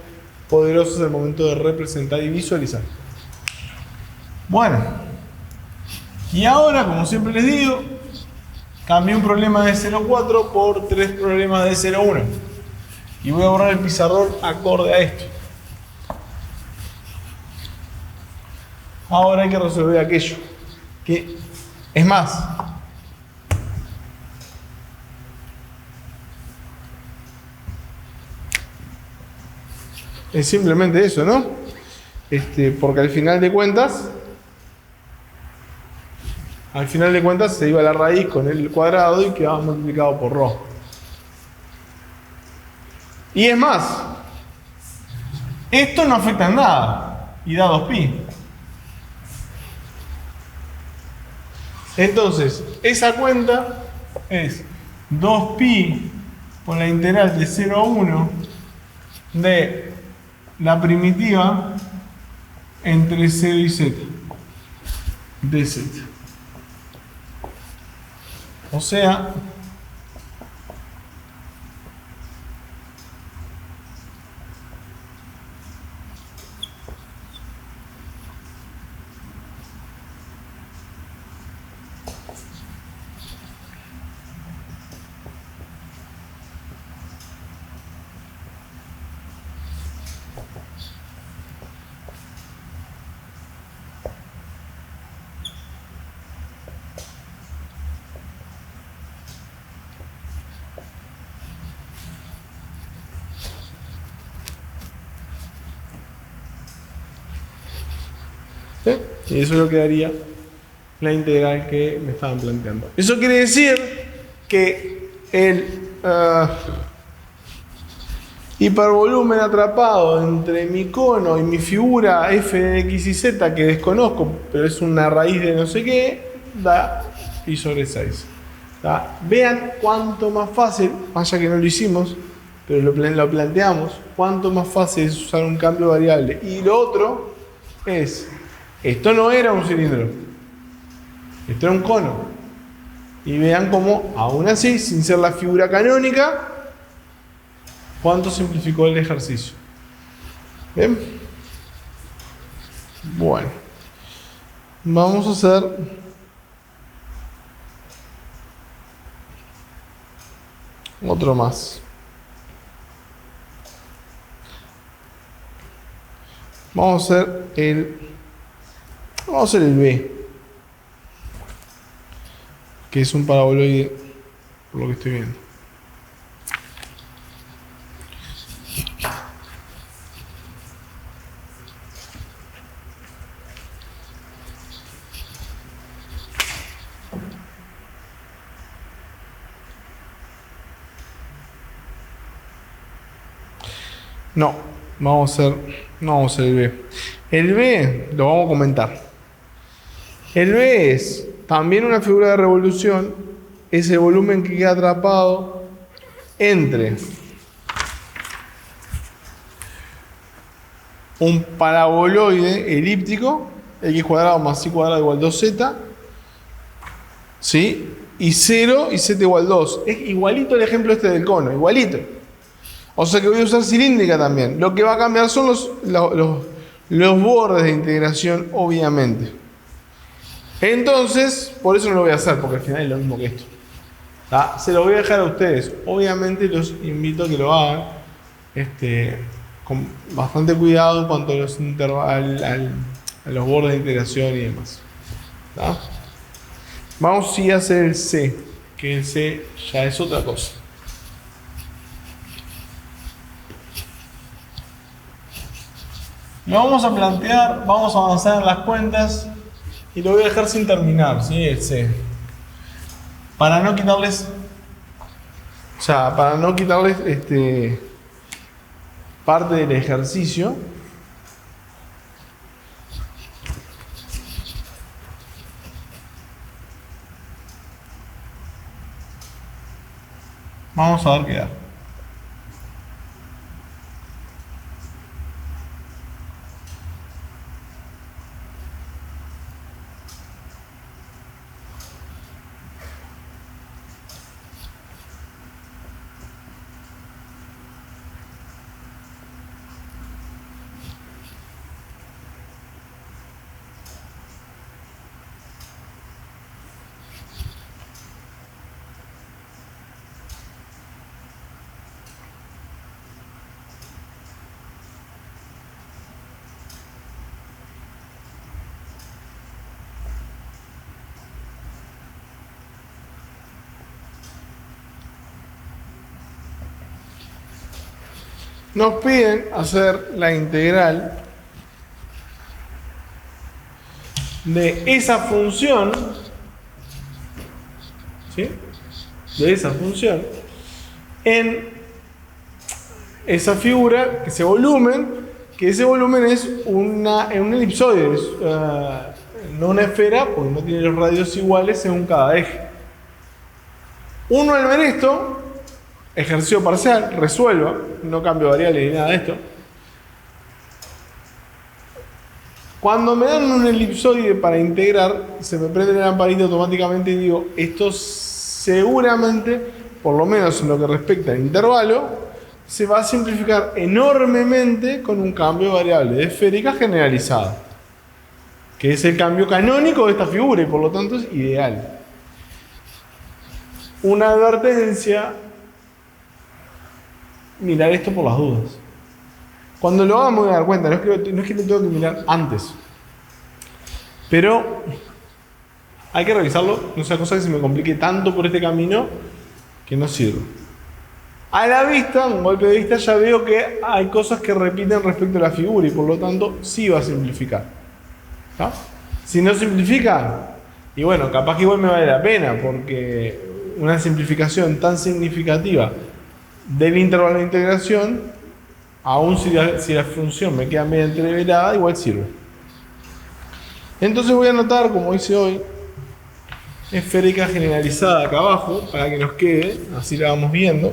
poderosas al momento de representar y visualizar. Bueno, y ahora, como siempre les digo, cambié un problema de 0,4 por 3 problemas de 0,1. Y voy a borrar el pizarrón acorde a esto. Ahora hay que resolver aquello. Que es más. Es simplemente eso, ¿no? Porque al final de cuentas se iba a la raíz con el cuadrado y quedaba multiplicado por ρ. Y es más, esto no afecta en nada y da 2pi. Entonces, esa cuenta es 2pi por la integral de 0 a 1 de la primitiva entre 0 y z de z. O sea, Y eso es lo que daría la integral que me estaban planteando. Eso quiere decir que el hipervolumen atrapado entre mi cono y mi figura f de x y z, que desconozco, pero es una raíz de no sé qué, da pi sobre 6. ¿Tá? Vean cuánto más fácil, vaya que no lo hicimos, pero lo planteamos, cuánto más fácil es usar un cambio variable. Y lo otro es, esto no era un cilindro, esto era un cono. Y vean cómo, aún así, sin ser la figura canónica, cuánto simplificó el ejercicio. ¿Bien? Bueno, vamos a hacer otro más. Vamos a hacer el B, que es un paraboloide, por lo que estoy viendo. No vamos a hacer el B. El B lo vamos a comentar. El B es también una figura de revolución, es el volumen que queda atrapado entre un paraboloide elíptico, x cuadrado más y cuadrado igual 2z, ¿sí? Y 0 y z igual 2. Es igualito el ejemplo este del cono, igualito. O sea que voy a usar cilíndrica también. Lo que va a cambiar son los bordes de integración, obviamente. Entonces, por eso no lo voy a hacer, porque al final es lo mismo que esto. ¿Tá? Se lo voy a dejar a ustedes. Obviamente los invito a que lo hagan con bastante cuidado en cuanto a los bordes de integración y demás. ¿Tá? Vamos sí a hacer el C, que el C ya es otra cosa. Lo vamos a plantear, vamos a avanzar en las cuentas y lo voy a dejar sin terminar, ¿sí? El C. Para no quitarles, parte del ejercicio. Vamos a ver qué da. Nos piden hacer la integral de esa función, ¿sí? De esa función en esa figura, ese volumen, que ese volumen es un elipsoide, no una esfera, porque no tiene los radios iguales según cada eje. Uno al ver esto, ejercicio parcial, resuelva, no cambio variable ni nada de esto. Cuando me dan un elipsoide para integrar, se me prende la lamparita automáticamente y digo, esto seguramente, por lo menos en lo que respecta al intervalo, se va a simplificar enormemente con un cambio variable de esférica generalizado, que es el cambio canónico de esta figura y por lo tanto es ideal. Una advertencia: mirar esto por las dudas. Cuando lo haga me voy a dar cuenta, no es que lo tengo que mirar antes. Pero hay que revisarlo, no sea cosa que se me complique tanto por este camino que no sirve. A la vista, un golpe de vista, ya veo que hay cosas que repiten respecto a la figura y por lo tanto sí va a simplificar. ¿Tá? Si no simplifica, y bueno, capaz que igual me vale la pena, porque una simplificación tan significativa del intervalo de integración, aún si la función me queda media entreverada, igual sirve. Entonces voy a anotar, como hice hoy, esférica generalizada acá abajo, para que nos quede, así la vamos viendo.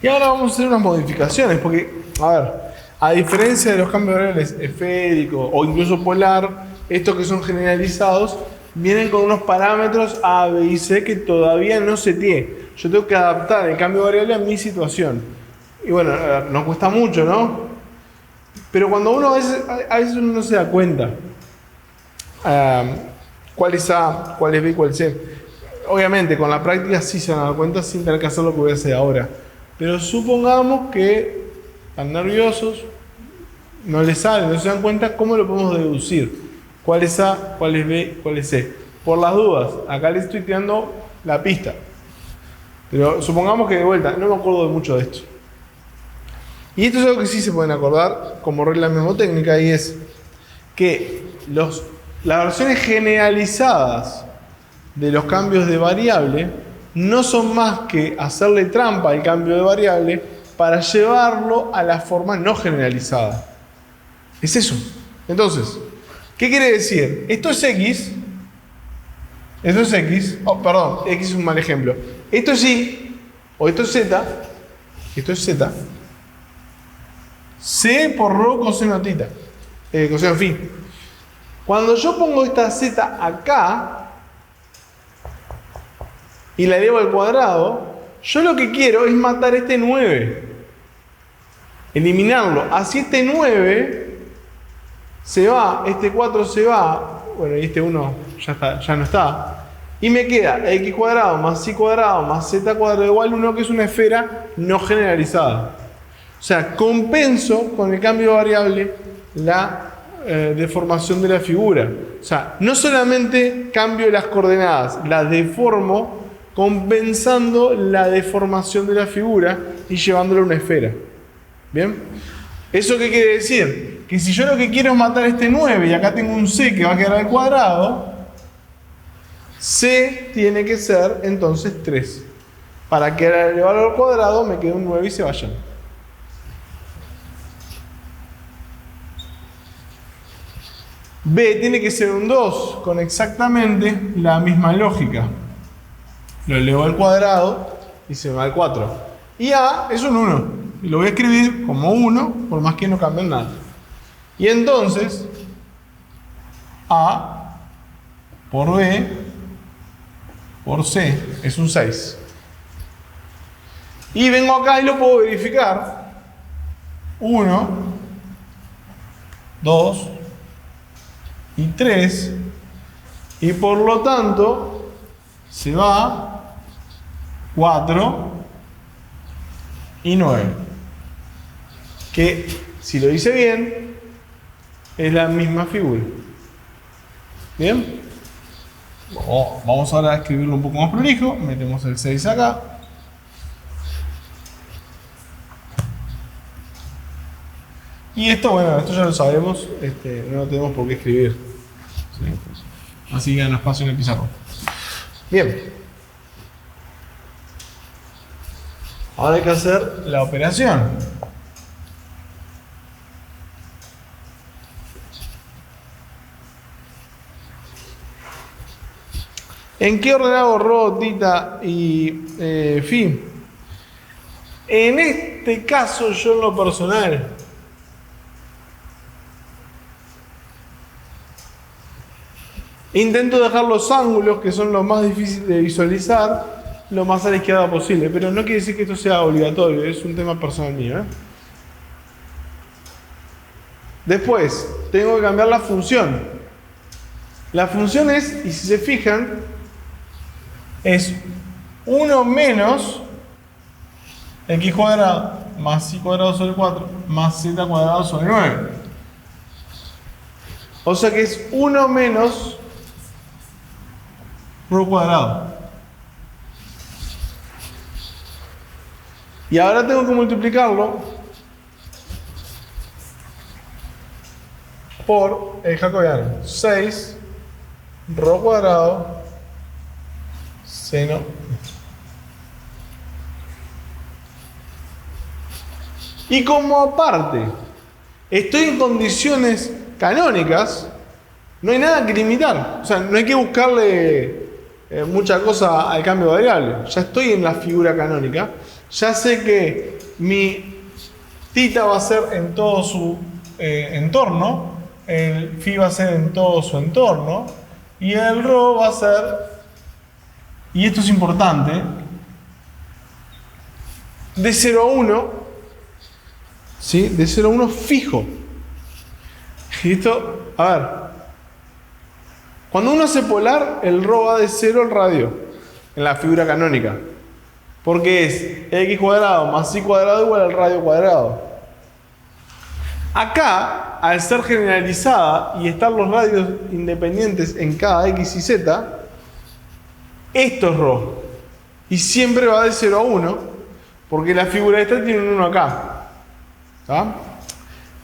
Y ahora vamos a hacer unas modificaciones, porque, a ver, a diferencia de los cambios variables esférico o incluso polar, estos que son generalizados, vienen con unos parámetros A, B y C que todavía no seteé. Yo tengo que adaptar el cambio variable a mi situación. Y bueno, nos cuesta mucho, ¿no? Pero cuando uno a veces uno no se da cuenta cuál es A, cuál es B y cuál es C. Obviamente, con la práctica sí se van a dar cuenta sin tener que hacer lo que voy a hacer ahora. Pero supongamos que están nerviosos, no les sale, no se dan cuenta, ¿cómo lo podemos deducir? ¿Cuál es A, cuál es B, cuál es C? Por las dudas, acá les estoy tirando la pista. Pero supongamos que de vuelta, no me acuerdo de mucho de esto. Y esto es algo que sí se pueden acordar como regla mnemotécnica, y es que las versiones generalizadas de los cambios de variable no son más que hacerle trampa al cambio de variable para llevarlo a la forma no generalizada. Es eso. Entonces, ¿qué quiere decir? Esto es X. Esto es X. Oh, perdón, X es un mal ejemplo. Esto es Y, o esto es Z. Esto es Z. C por rho coseno tita. Coseno phi. Cuando yo pongo esta Z acá y la elevo al cuadrado, yo lo que quiero es matar este 9. Eliminarlo. Así este 9 se va, este 4 se va, bueno, y este 1 ya no está. Y me queda x cuadrado más y cuadrado más z cuadrado igual 1, que es una esfera no generalizada. O sea, compenso con el cambio de variable la deformación de la figura. O sea, no solamente cambio las coordenadas, las deformo compensando la deformación de la figura y llevándola a una esfera. ¿Bien? ¿Eso qué quiere decir? Que si yo lo que quiero es matar este 9 y acá tengo un c que va a quedar al cuadrado, c tiene que ser entonces 3. Para que al elevarlo al cuadrado me quede un 9 y se vayan. B tiene que ser un 2 con exactamente la misma lógica. Lo elevo al cuadrado y se me va al 4. Y A es un 1. Y lo voy a escribir como 1, por más que no cambien nada. Y entonces, A por B por C es un 6. Y vengo acá y lo puedo verificar. 1, 2 y 3. Y por lo tanto, se va 4 y 9. Que, si lo hice bien, es la misma figura. ¿Bien? Vamos ahora a escribirlo un poco más prolijo. Metemos el 6 acá. Y esto, bueno, esto ya lo sabemos. No lo tenemos por qué escribir. ¿Sí? Así gano espacio en el pizarrón. Bien. Ahora hay que hacer la operación. ¿En qué orden hago rho, tita y phi? En este caso, yo en lo personal, intento dejar los ángulos, que son los más difíciles de visualizar, lo más a la izquierda posible. Pero no quiere decir que esto sea obligatorio, es un tema personal mío, ¿eh? Después, tengo que cambiar la función. La función es, y si se fijan, es 1 menos x cuadrado más y cuadrado sobre 4 más z cuadrado sobre 9. O sea que es 1 menos rho cuadrado. Y ahora tengo que multiplicarlo por el jacobiano. 6 rho cuadrado seno. Y como aparte estoy en condiciones canónicas, no hay nada que limitar. O sea, no hay que buscarle mucha cosa al cambio de variable. Ya estoy en la figura canónica. Ya sé que mi tita va a ser en todo su entorno, el phi va a ser en todo su entorno, y el rho va a ser, y esto es importante, de 0 a 1, ¿sí? De 0 a 1 fijo. Y esto, a ver, cuando uno hace polar, el rho va de 0 al radio, en la figura canónica. Porque es x cuadrado más y cuadrado igual al radio cuadrado. Acá, al ser generalizada y estar los radios independientes en cada x y z, esto es rho. Y siempre va de 0 a 1, porque la figura esta tiene un 1 acá. ¿Está?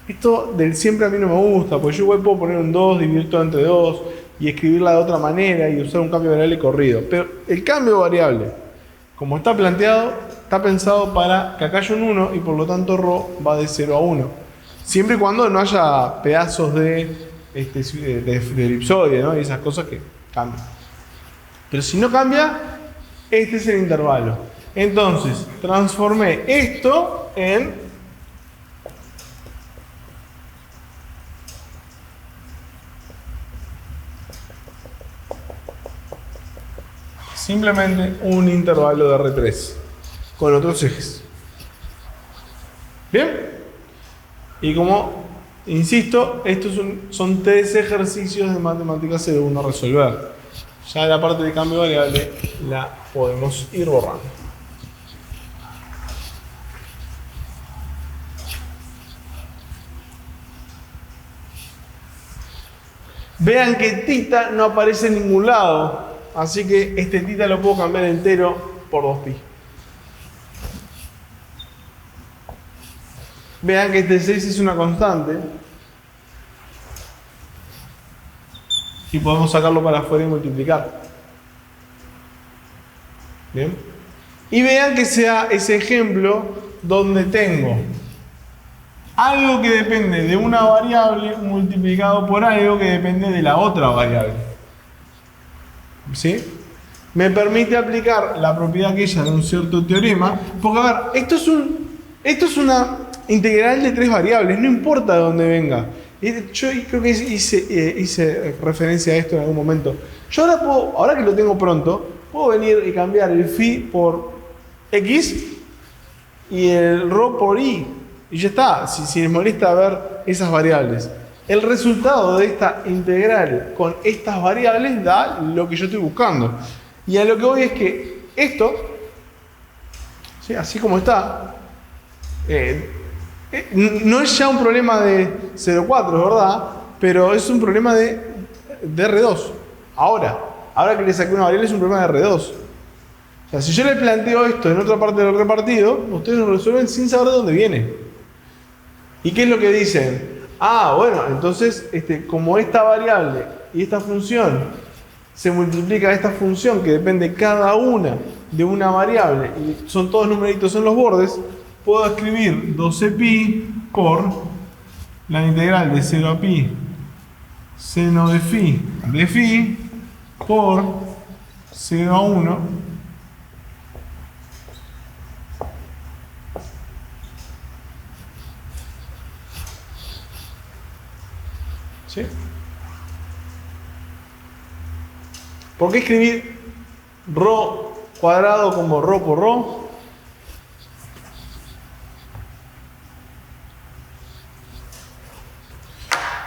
Esto del siempre a mí no me gusta, porque yo igual puedo poner un 2, dividir todo entre 2 y escribirla de otra manera y usar un cambio de variable corrido. Pero el cambio de variable, como está planteado, está pensado para que acá haya un 1 y por lo tanto rho va de 0 a 1. Siempre y cuando no haya pedazos de elipsoide, ¿no? Y esas cosas que cambian. Pero si no cambia, este es el intervalo. Entonces, transformé esto en simplemente un intervalo de R3 con otros ejes. ¿Bien? Y como insisto, estos son 3 ejercicios de matemáticas 01 a resolver. Ya la parte de cambio de variable la podemos ir borrando. Vean que tita no aparece en ningún lado. Así que este tita lo puedo cambiar entero por 2pi. Vean que este 6 es una constante. Y podemos sacarlo para afuera y multiplicar. Bien. Y vean que sea ese ejemplo donde tengo algo que depende de una variable multiplicado por algo que depende de la otra variable. ¿Sí? Me permite aplicar la propiedad aquella de un cierto teorema, porque a ver, esto es una integral de 3 variables, no importa de dónde venga. Yo creo que hice referencia a esto en algún momento. Yo ahora que lo tengo pronto, puedo venir y cambiar el phi por x y el rho por y. Y ya está, si les molesta ver esas variables. El resultado de esta integral con estas variables da lo que yo estoy buscando. Y a lo que voy es que esto, ¿sí? Así como está, no es ya un problema de 0,4, ¿verdad? Pero es un problema de R2. Ahora que le saqué una variable es un problema de R2. O sea, si yo le planteo esto en otra parte del repartido, ustedes lo resuelven sin saber de dónde viene. ¿Y qué es lo que dicen? Ah, bueno, entonces como esta variable y esta función se multiplica esta función que depende cada una de una variable y son todos numeritos en los bordes, puedo escribir 12pi por la integral de 0 a pi seno de phi por 0 a 1 ¿sí? ¿Por qué escribir rho cuadrado como rho por rho?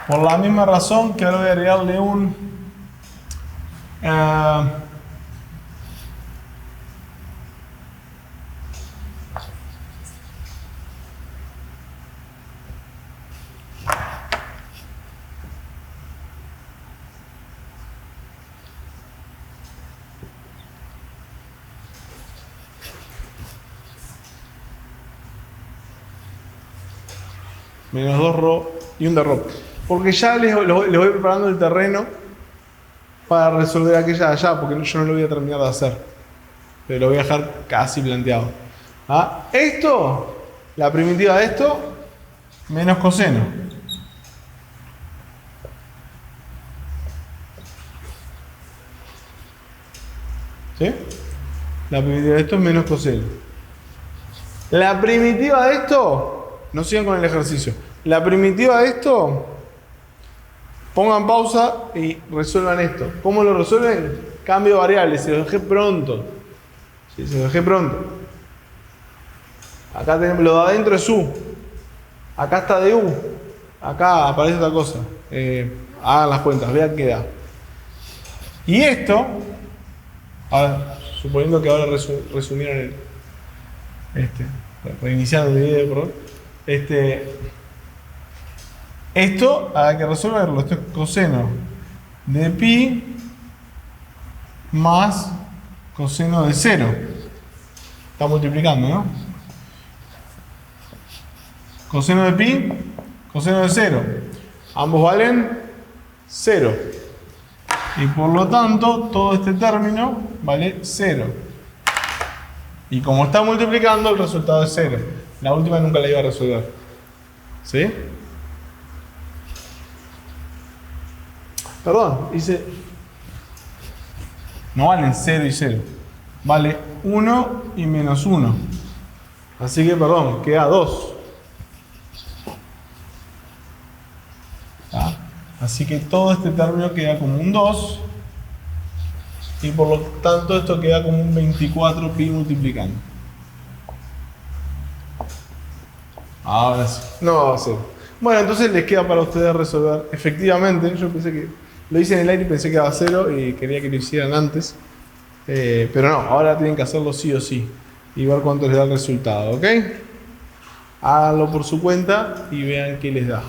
Por la misma razón que ahora voy a agregarle un menos 2 rho y un de rho. Porque ya les voy preparando el terreno para resolver aquella de allá, porque yo no lo voy a terminar de hacer. Pero lo voy a dejar casi planteado. ¿Ah? Esto, la primitiva de esto, menos coseno. ¿Sí? La primitiva de esto es menos coseno. La primitiva de esto, no sigan con el ejercicio. La primitiva de esto, pongan pausa y resuelvan esto. ¿Cómo lo resuelven? Cambio de variables, se lo dejé pronto. Sí, se lo dejé pronto. Acá tenemos lo de adentro es U. Acá está de U. Acá aparece otra cosa. Hagan las cuentas, vean qué da. Y esto, ahora, suponiendo que ahora resumieron reiniciando el video, perdón. Esto, hay que resolverlo. Esto es coseno de pi más coseno de 0. Está multiplicando, ¿no? Coseno de pi, coseno de 0. Ambos valen 0. Y por lo tanto, todo este término vale 0. Y como está multiplicando, el resultado es 0. La última nunca la iba a resolver. ¿Sí? Perdón, dice... No valen 0 y 0. Vale 1 y menos 1. Así que, perdón, queda 2. ¿Ah? Así que todo este término queda como un 2. Y por lo tanto esto queda como un 24pi multiplicando. Ahora sí. No va a ser. Bueno, entonces les queda para ustedes resolver. Efectivamente, yo pensé que... Lo hice en el aire y pensé que iba a 0 y quería que lo hicieran antes. Pero no, ahora tienen que hacerlo sí o sí. Y ver cuánto les da el resultado, ¿ok? Háganlo por su cuenta y vean qué les da.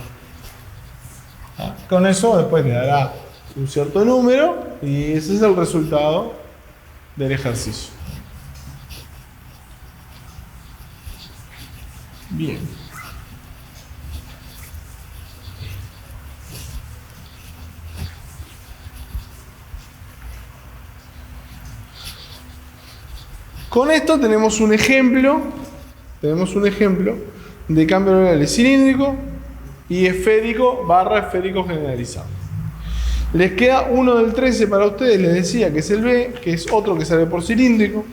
Con eso después les dará un cierto número y ese es el resultado del ejercicio. Bien. Con esto tenemos un ejemplo de cambio de variables cilíndrico y esférico barra esférico generalizado. Les queda uno del 13 para ustedes, les decía que es el B, que es otro que sale por cilíndrico.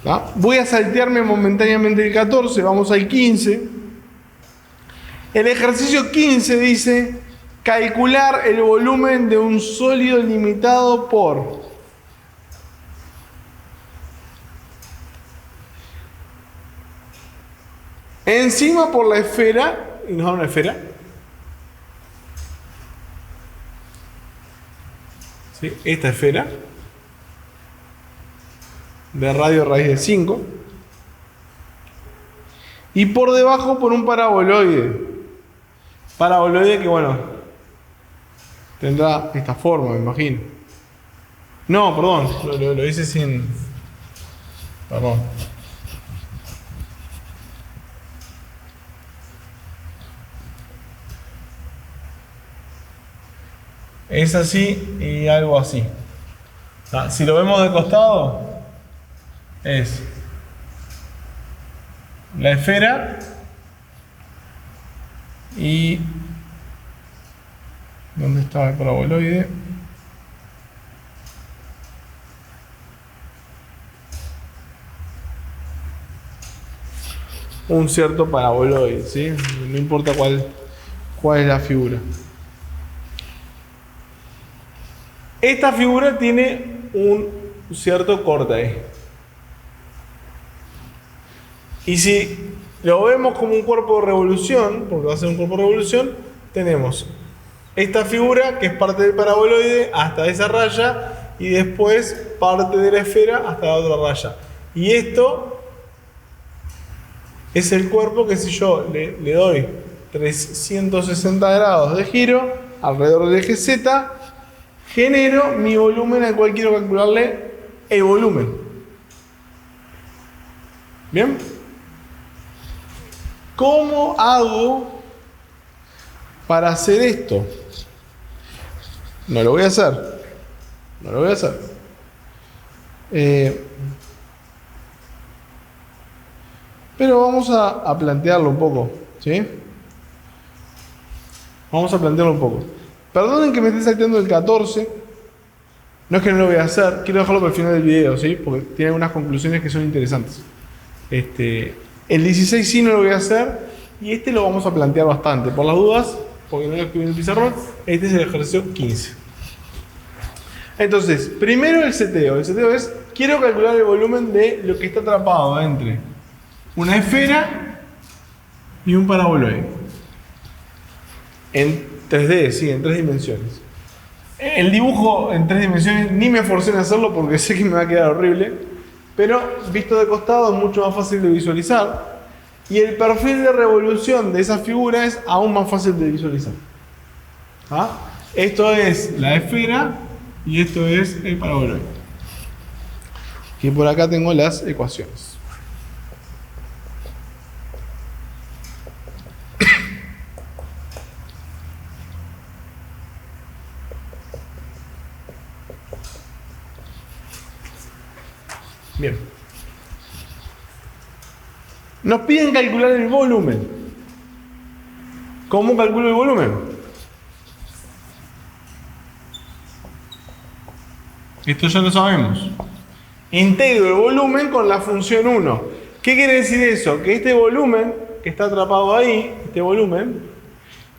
¿Ah? Voy a saltearme momentáneamente el 14, vamos al 15. El ejercicio 15 dice calcular el volumen de un sólido limitado por encima por la esfera, y nos da una esfera. ¿Sí? Esta esfera de radio raíz de 5 y por debajo por un paraboloide que bueno tendrá esta forma, me imagino. No, perdón, lo hice sin... Perdón. es así y algo así. Si lo vemos de costado, es la esfera y ¿dónde está el paraboloide? Un cierto paraboloide, ¿sí? No importa cuál es la figura. Esta figura tiene un cierto corte ahí. Y si lo vemos como un cuerpo de revolución, porque va a ser un cuerpo de revolución, tenemos esta figura que es parte del paraboloide hasta esa raya y después parte de la esfera hasta la otra raya. Y esto es el cuerpo que si yo le doy 360 grados de giro alrededor del eje Z, genero mi volumen al cual quiero calcularle el volumen. ¿Bien? ¿Cómo hago para hacer esto? No lo voy a hacer. No lo voy a hacer. Pero vamos a plantearlo un poco, ¿sí? Vamos a plantearlo un poco. Perdonen que me esté saltando el 14. No es que no lo voy a hacer, quiero dejarlo para el final del video, ¿sí? Porque tiene unas conclusiones que son interesantes. El 16 sí no lo voy a hacer y este lo vamos a plantear bastante. Por las dudas, porque no lo escribí en el pizarrón, este es el ejercicio 15. Entonces, primero el seteo. El seteo es, quiero calcular el volumen de lo que está atrapado entre una esfera y un paraboloide. En 3D, sí, en 3 dimensiones. El dibujo en 3 dimensiones ni me esforcé en hacerlo porque sé que me va a quedar horrible, pero visto de costado es mucho más fácil de visualizar y el perfil de revolución de esa figura es aún más fácil de visualizar. Esto es la esfera y esto es el paraboloide. Y por acá tengo las ecuaciones. Bien. Nos piden calcular el volumen. ¿Cómo calculo el volumen? Esto ya lo sabemos. Integro el volumen con la función 1. ¿Qué quiere decir eso? Que este volumen que está atrapado ahí, este volumen,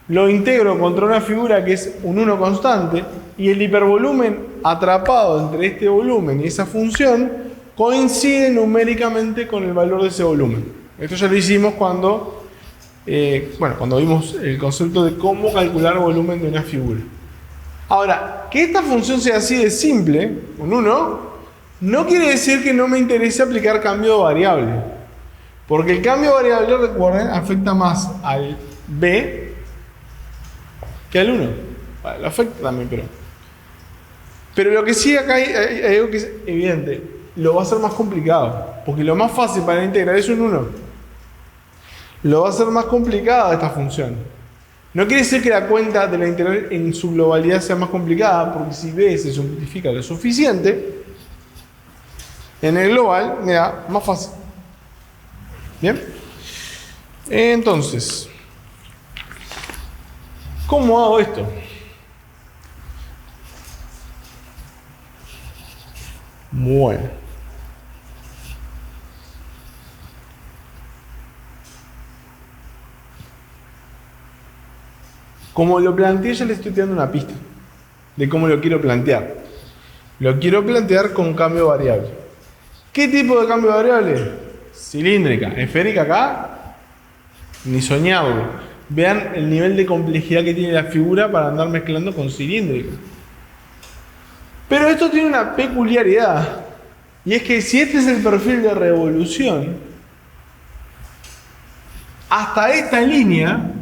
lo integro contra una figura que es un 1 constante y el hipervolumen atrapado entre este volumen y esa función coincide numéricamente con el valor de ese volumen. Esto ya lo hicimos cuando vimos el concepto de cómo calcular el volumen de una figura. Ahora, que esta función sea así de simple, un 1, no quiere decir que no me interese aplicar cambio de variable. Porque el cambio de variable, recuerden, afecta más al b que al 1. Vale, lo afecta también, pero lo que sí acá hay algo que es evidente. Lo va a hacer más complicado. Porque lo más fácil para integrar es un 1. Lo va a hacer más complicada esta función. No quiere decir que la cuenta de la integral en su globalidad sea más complicada, porque si b se simplifica lo suficiente, en el global me da más fácil. ¿Bien? Entonces, ¿cómo hago esto? Bueno. Como lo planteé, ya le estoy dando una pista de cómo lo quiero plantear. Lo quiero plantear con cambio variable. ¿Qué tipo de cambio variable? Cilíndrica. Esférica acá, ni soñarlo. Vean el nivel de complejidad que tiene la figura para andar mezclando con cilíndrica. Pero esto tiene una peculiaridad. Y es que si este es el perfil de revolución, hasta esta línea,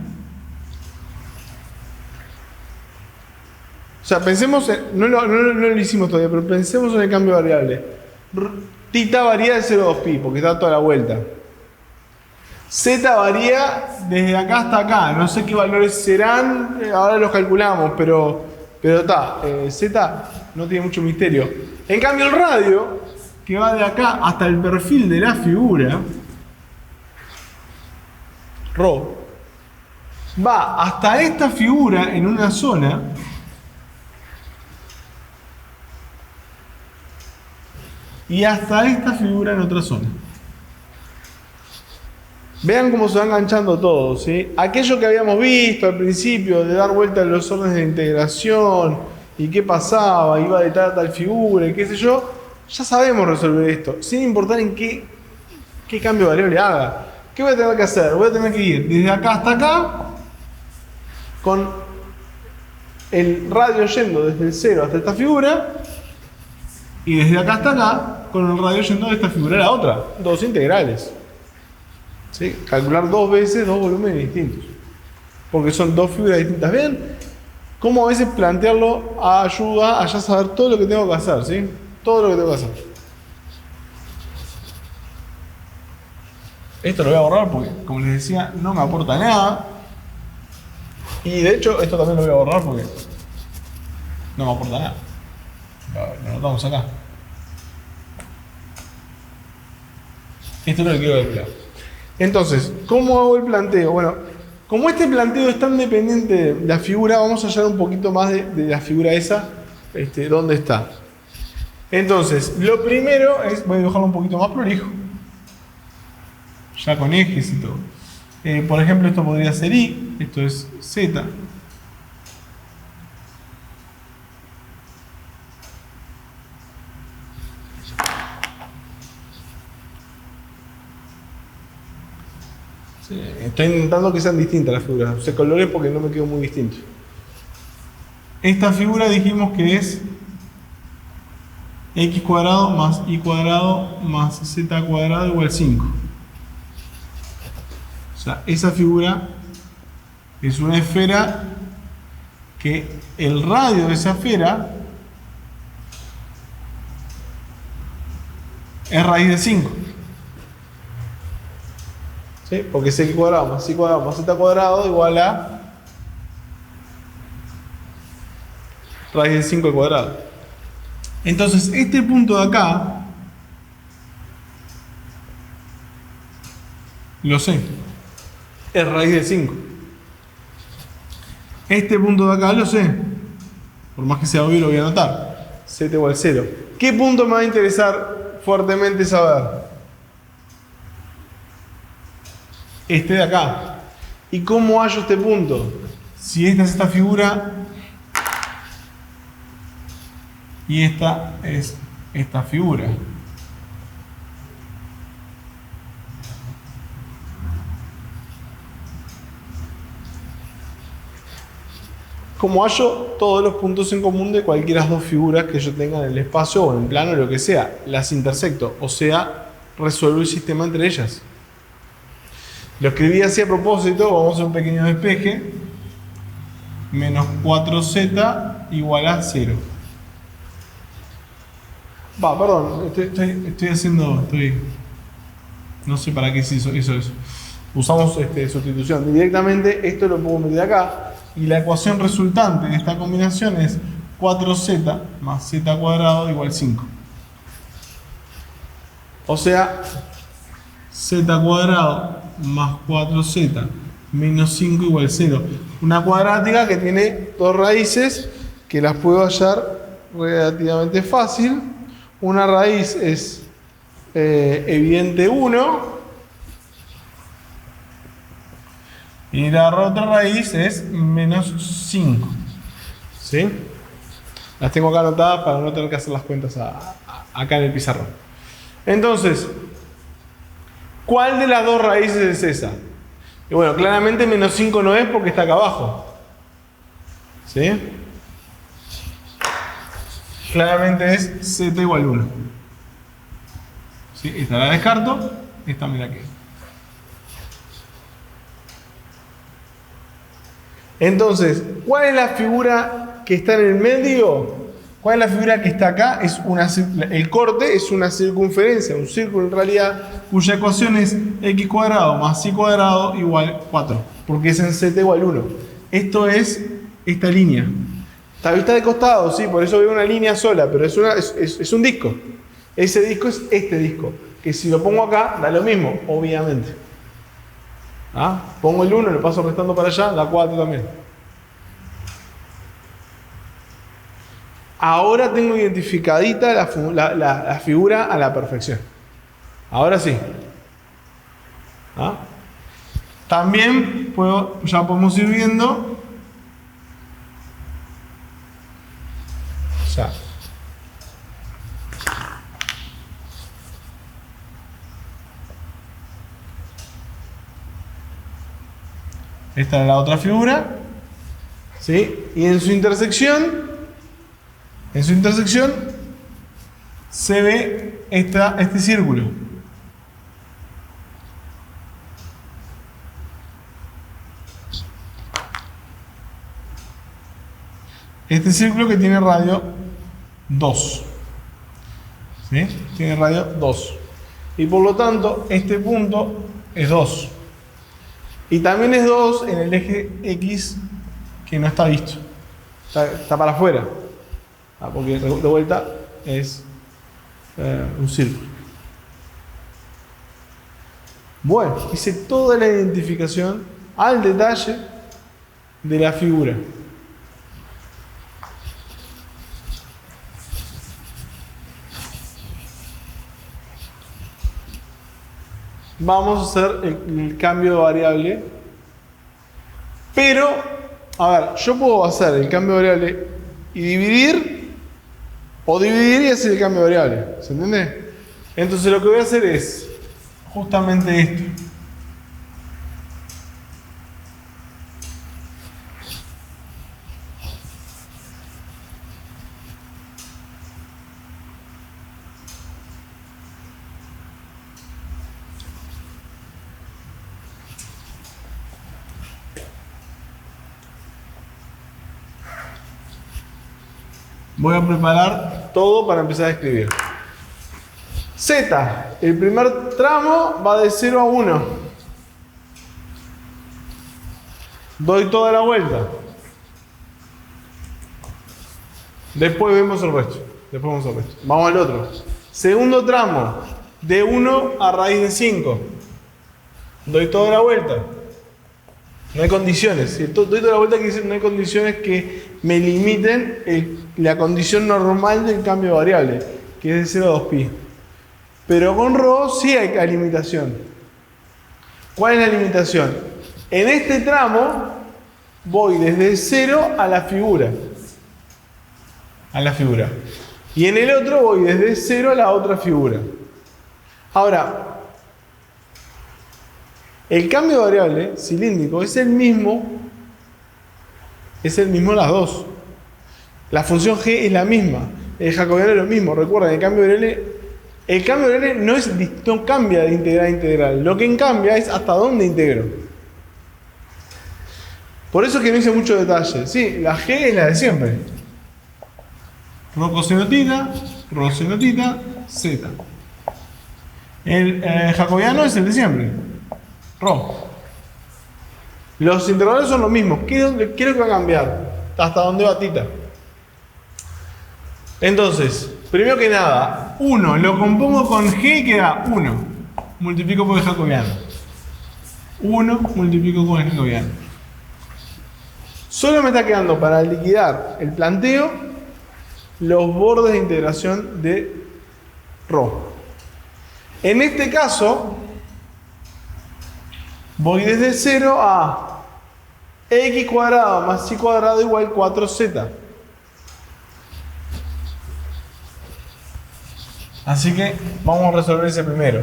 o sea, pensemos, no lo hicimos todavía, pero pensemos en el cambio variable. Tita varía de 0 a 2pi, porque está toda la vuelta. Z varía desde acá hasta acá. No sé qué valores serán, ahora los calculamos, pero Pero está, Z no tiene mucho misterio. En cambio el radio, que va de acá hasta el perfil de la figura, Rho, va hasta esta figura en una zona y hasta esta figura en otra zona. Vean cómo se va enganchando todo, ¿sí? Aquello que habíamos visto al principio de dar vuelta a los órdenes de integración y qué pasaba, iba de tal figura y qué sé yo, ya sabemos resolver esto, sin importar en qué cambio de variable haga. ¿Qué voy a tener que hacer? Voy a tener que ir desde acá hasta acá con el radio yendo desde el 0 hasta esta figura y desde acá hasta acá con el radio yendo de esta figura a la otra. Dos integrales. ¿Sí? Calcular dos veces dos volúmenes distintos. Porque son dos figuras distintas. ¿Ven? Cómo a veces plantearlo ayuda a ya saber todo lo que tengo que hacer. ¿Sí? Todo lo que tengo que hacer. Esto lo voy a borrar porque, como les decía, no me aporta nada. Y de hecho, esto también lo voy a borrar porque no me aporta nada. Lo anotamos acá. Esto es lo que quiero ver claro. Entonces, ¿cómo hago el planteo? Bueno, como este planteo es tan dependiente de la figura, vamos a hallar un poquito más de la figura esa, dónde está. Entonces, lo primero es, voy a dibujarlo un poquito más prolijo, ya con ejes y todo. Por ejemplo, esto podría ser Y, esto es Z. Sí, estoy intentando que sean distintas las figuras. Usé colores porque no me quedó muy distinto. Esta figura dijimos que es x cuadrado más y cuadrado más z cuadrado igual 5. O sea, esa figura es una esfera que el radio de esa esfera es raíz de 5. ¿Sí? Porque es x cuadrado más y cuadrado más z cuadrado igual a raíz de 5 al cuadrado. Entonces, este punto de acá lo sé, es raíz de 5. Este punto de acá lo sé, por más que sea obvio lo voy a anotar, z igual 0. ¿Qué punto me va a interesar fuertemente saber? Este de acá. ¿Y cómo hallo este punto? Si esta es esta figura y esta es esta figura. ¿Cómo hallo todos los puntos en común de cualquiera de las dos figuras que yo tenga en el espacio o en el plano o lo que sea? Las intersecto, o sea, resuelvo el sistema entre ellas. Lo escribí así a propósito, vamos a hacer un pequeño despeje. Menos 4z igual a 0. Perdón, estoy haciendo, no sé para qué se hizo eso. Usamos sustitución. Directamente esto lo puedo meter acá. Y la ecuación resultante de esta combinación es 4z más z cuadrado igual 5. O sea, z cuadrado más 4z menos 5 igual 0. Una cuadrática que tiene dos raíces que las puedo hallar relativamente fácil. Una raíz es evidente 1 y la otra raíz es menos 5. ¿Sí? Las tengo acá anotadas para no tener que hacer las cuentas acá en el pizarrón. Entonces, ¿cuál de las dos raíces es esa? Y bueno, claramente menos 5 no es porque está acá abajo. ¿Sí? Claramente es z igual 1. ¿Sí? Esta la descarto, esta me la quedo. Entonces, ¿cuál es la figura que está en el medio? ¿Cuál es la figura que está acá? El corte es una circunferencia, un círculo en realidad, cuya ecuación es x cuadrado más y cuadrado igual 4, porque es en z igual 1. Esto es esta línea Está vista de costado, sí, por eso veo una línea sola, pero es un disco. Ese disco es este disco, que si lo pongo acá, da lo mismo, obviamente. ¿Ah? Pongo el 1, lo paso restando para allá, da 4 también. Ahora tengo identificadita la figura a la perfección. Ahora sí. ¿Ah? También ya podemos ir viendo. Ya. Esta es la otra figura. ¿Sí? Y en su intersección se ve este círculo. Este círculo que tiene radio 2. ¿Sí? Tiene radio 2. Y por lo tanto, este punto es 2. Y también es 2 en el eje X que no está visto. Está para afuera. Porque de vuelta es un círculo. Bueno, hice toda la identificación al detalle de la figura. Vamos a hacer el cambio de variable. Pero, a ver, yo puedo hacer el cambio de variable y dividir, o dividir y hacer el cambio de variable. ¿Se entiende? Entonces lo que voy a hacer es justamente esto. Voy a preparar todo para empezar a escribir. Z, el primer tramo va de 0 a 1. Doy toda la vuelta. Después vemos el resto. Vamos al otro. Segundo tramo, de 1 a raíz de 5. Doy toda la vuelta. No hay condiciones. Si doy toda la vuelta, quiere decir no hay condiciones que me limiten la condición normal del cambio de variable, que es de 0 a 2pi. Pero con ρ sí hay limitación. ¿Cuál es la limitación? En este tramo voy desde 0 a la figura. Y en el otro voy desde 0 a la otra figura. Ahora, el cambio de variable cilíndrico es el mismo las dos. La función g es la misma. El jacobiano es lo mismo. Recuerden, el cambio de variable no cambia de integral a integral. Lo que cambia es hasta dónde integro. Por eso es que no hice mucho detalle. Sí, la g es la de siempre. Rho coseno tita, z. El jacobiano es el de siempre. Rho. Los intervalos son los mismos. ¿Qué es lo que va a cambiar? ¿Hasta dónde va tita? Entonces, primero que nada, 1 lo compongo con g y queda 1. Multiplico por el jacobiano. 1 multiplico con el jacobiano. Solo me está quedando para liquidar el planteo los bordes de integración de ρ. En este caso, voy desde 0 a x cuadrado más y cuadrado igual 4z. Así que vamos a resolver ese primero.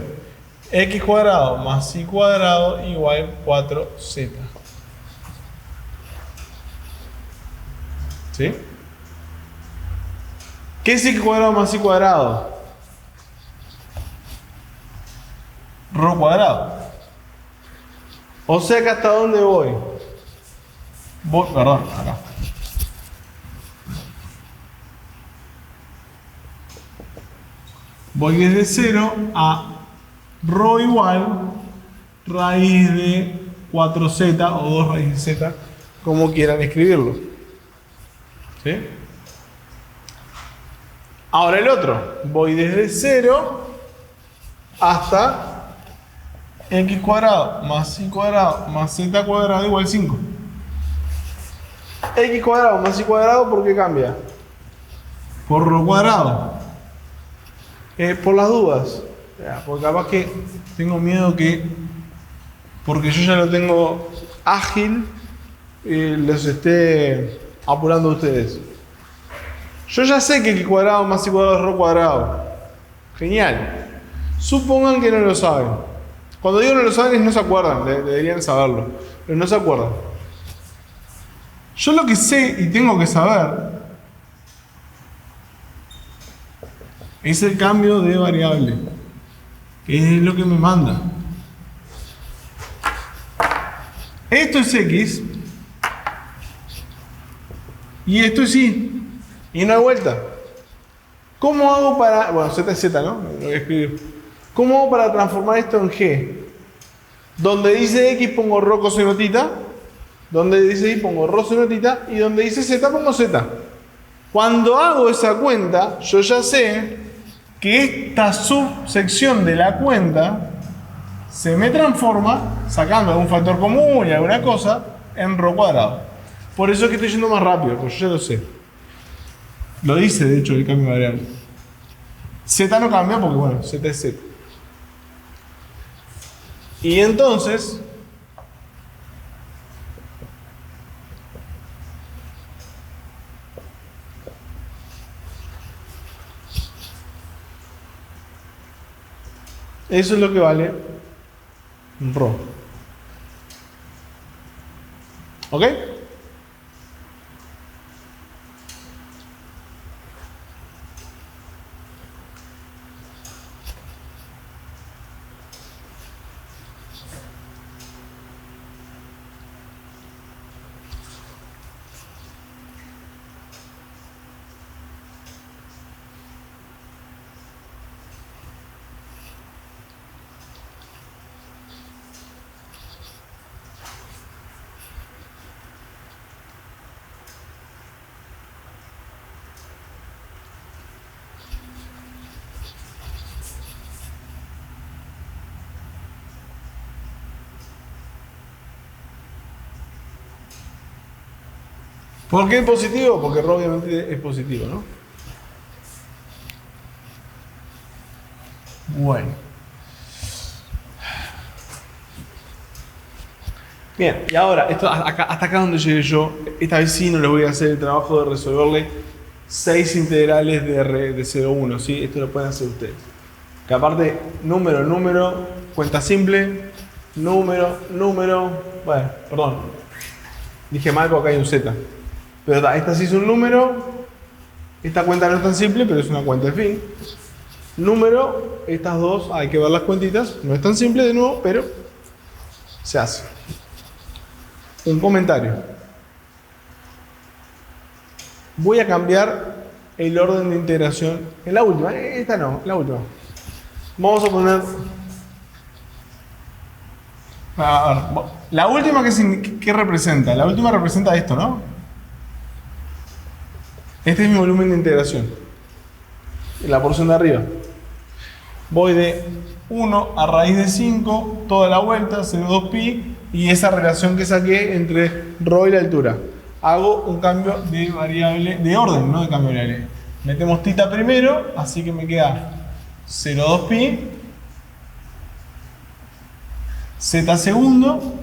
X cuadrado más y cuadrado igual 4z. ¿Sí? ¿Qué es x cuadrado más y cuadrado? Rho cuadrado. O sea que hasta dónde voy. Perdón, acá. Voy desde 0 a ρ igual raíz de 4z o 2 raíz de z, como quieran escribirlo. ¿Sí? Ahora el otro, voy desde 0 hasta x cuadrado más y cuadrado más z cuadrado igual 5. X cuadrado más y cuadrado, ¿por qué cambia? Por lo cuadrado. Por las dudas. Porque capaz que tengo miedo que, porque yo ya lo tengo ágil, los esté apurando a ustedes. Yo ya sé que x cuadrado más y cuadrado es rho cuadrado. Genial. Supongan que no lo saben. Cuando digo no lo saben es no se acuerdan, deberían saberlo, pero no se acuerdan. Yo lo que sé y tengo que saber es el cambio de variable, que es lo que me manda. Esto es x y esto es y. Y no hay vuelta. ¿Cómo hago para...? Bueno, z es z, ¿no? Lo voy a escribir. ¿Cómo hago para transformar esto en g? Donde dice x pongo rho coseno tita. Donde dice y pongo rho seno tita. Y donde dice z pongo z. Cuando hago esa cuenta, yo ya sé que esta subsección de la cuenta se me transforma, sacando algún factor común y alguna cosa, en rho cuadrado. Por eso es que estoy yendo más rápido, porque yo ya lo sé. Lo dice, de hecho, el cambio de variable. Z no cambia porque, bueno, Z es Z. Y entonces, eso es lo que vale rho. ¿Ok? ¿Por qué es positivo? Porque rho obviamente es positivo, ¿no? Bueno. Bien, y ahora, esto, hasta acá donde llegué yo, esta vez sí no les voy a hacer el trabajo de resolverle 6 integrales de 0,1, ¿sí? Esto lo pueden hacer ustedes. Que aparte, número, cuenta simple, número, bueno, perdón. Dije mal porque acá hay un z. Pero esta sí es un número, esta cuenta no es tan simple, pero es una cuenta de fin. Número, estas dos, hay que ver las cuentitas, no es tan simple de nuevo, pero se hace. Un comentario. Voy a cambiar el orden de integración. En la última, esta no, la última. Vamos a poner... A ver, la última, ¿qué representa? La última representa esto, ¿no? Este es mi volumen de integración. En la porción de arriba. Voy de 1 a raíz de 5, toda la vuelta, 0,2pi, y esa relación que saqué entre rho y la altura. Hago un cambio de variable, de orden, no de cambio de variable. Metemos tita primero, así que me queda 0,2pi, z segundo,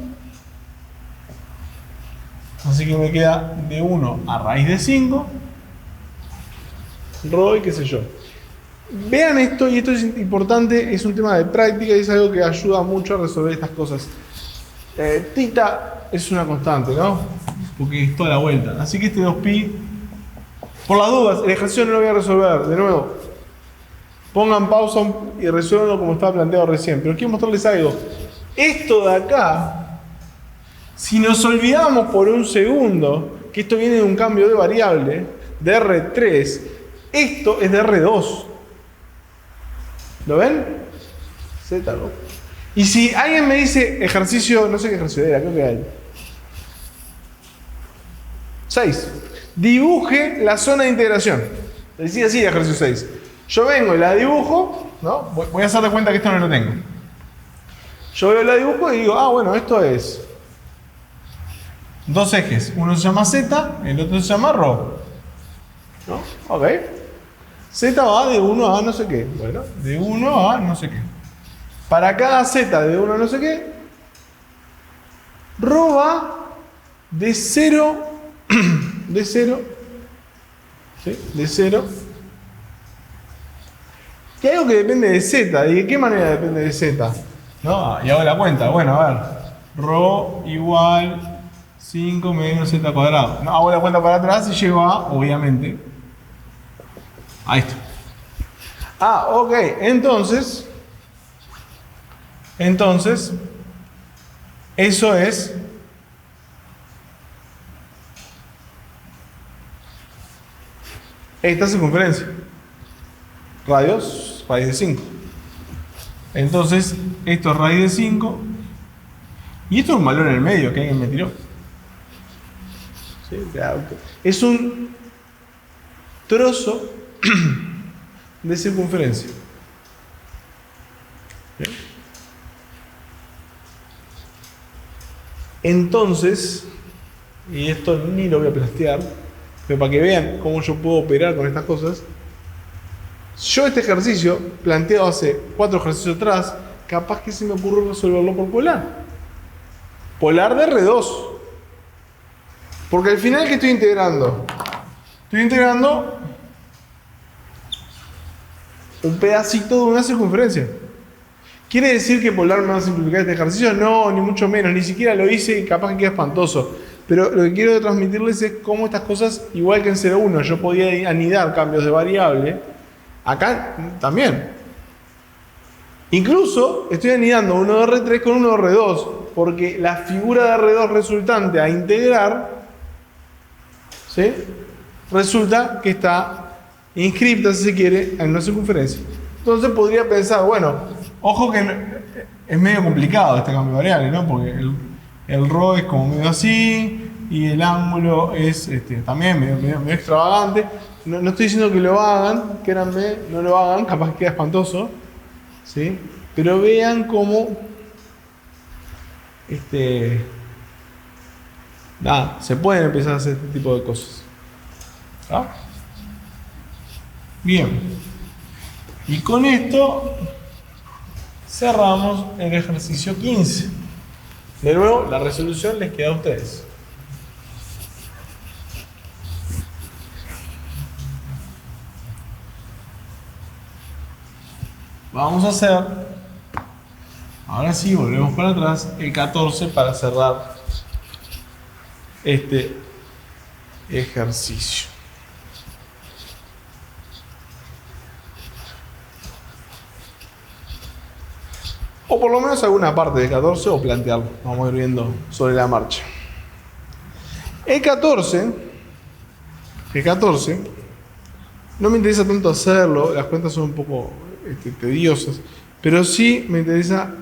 así que me queda de 1 a raíz de 5, rho y qué sé yo. Vean esto, y esto es importante, es un tema de práctica y es algo que ayuda mucho a resolver estas cosas. Tita es una constante, ¿no? Porque es toda la vuelta. Así que este 2pi, por las dudas, el ejercicio no lo voy a resolver. De nuevo, pongan pausa y resuelvanlo como estaba planteado recién. Pero quiero mostrarles algo. Esto de acá, si nos olvidamos por un segundo que esto viene de un cambio de variable, de R3, esto es de R2. ¿Lo ven? Z, ¿no? Y si alguien me dice ejercicio, no sé qué ejercicio era, creo que hay. 6. Dibuje la zona de integración. Decía así, ejercicio 6. Yo vengo y la dibujo, ¿no? Voy a hacer de cuenta que esto no lo tengo. Yo veo la dibujo y digo, ah, bueno, esto es dos ejes. Uno se llama Z, el otro se llama ρ. ¿No? Ok. Z va de 1 a no sé qué. Bueno, de 1 a no sé qué. Para cada Z de 1 a no sé qué, ρ va de 0, de 0, ¿sí? De 0. Y hay algo que depende de Z. ¿Y de qué manera depende de Z? ¿No? Y hago la cuenta. Bueno, a ver. Ρ igual 5 menos Z cuadrado. No, hago la cuenta para atrás y llego a, obviamente, a esto. Ah, ok. Entonces, eso es esta circunferencia. Radios, raíz de 5. Entonces, esto es raíz de 5. Y esto es un valor en el medio que alguien me tiró. ¿Sí? Es un trozo de circunferencia. ¿Bien? Entonces, y esto ni lo voy a plantear, pero para que vean cómo yo puedo operar con estas cosas, yo este ejercicio, planteado hace 4 ejercicios atrás, capaz que se me ocurre resolverlo por polar. Polar de R2. Porque al final, ¿qué estoy integrando? Estoy integrando un pedacito de una circunferencia. ¿Quiere decir que polar me va a simplificar este ejercicio? No, ni mucho menos. Ni siquiera lo hice y capaz que queda espantoso. Pero lo que quiero transmitirles es cómo estas cosas, igual que en 0,1, yo podía anidar cambios de variable. Acá también. Incluso estoy anidando uno de R3 con uno de R2, porque la figura de R2 resultante a integrar, ¿sí? Resulta que está inscripta, si se quiere, en una circunferencia. Entonces podría pensar, bueno, ojo que es medio complicado este cambio de variable, ¿no? Porque el ρ es como medio así, y el ángulo es también medio extravagante. No estoy diciendo que lo hagan, créanme, no lo hagan, capaz que queda espantoso, ¿sí? Pero vean cómo se pueden empezar a hacer este tipo de cosas. ¿Ah? Bien. Y con esto cerramos el ejercicio 15. De nuevo, la resolución les queda a ustedes. Vamos a hacer, ahora sí, volvemos para atrás, el 14 para cerrar este ejercicio. O por lo menos alguna parte del 14 o plantearlo. Vamos a ir viendo sobre la marcha. El 14, no me interesa tanto hacerlo, las cuentas son un poco tediosas, pero sí me interesa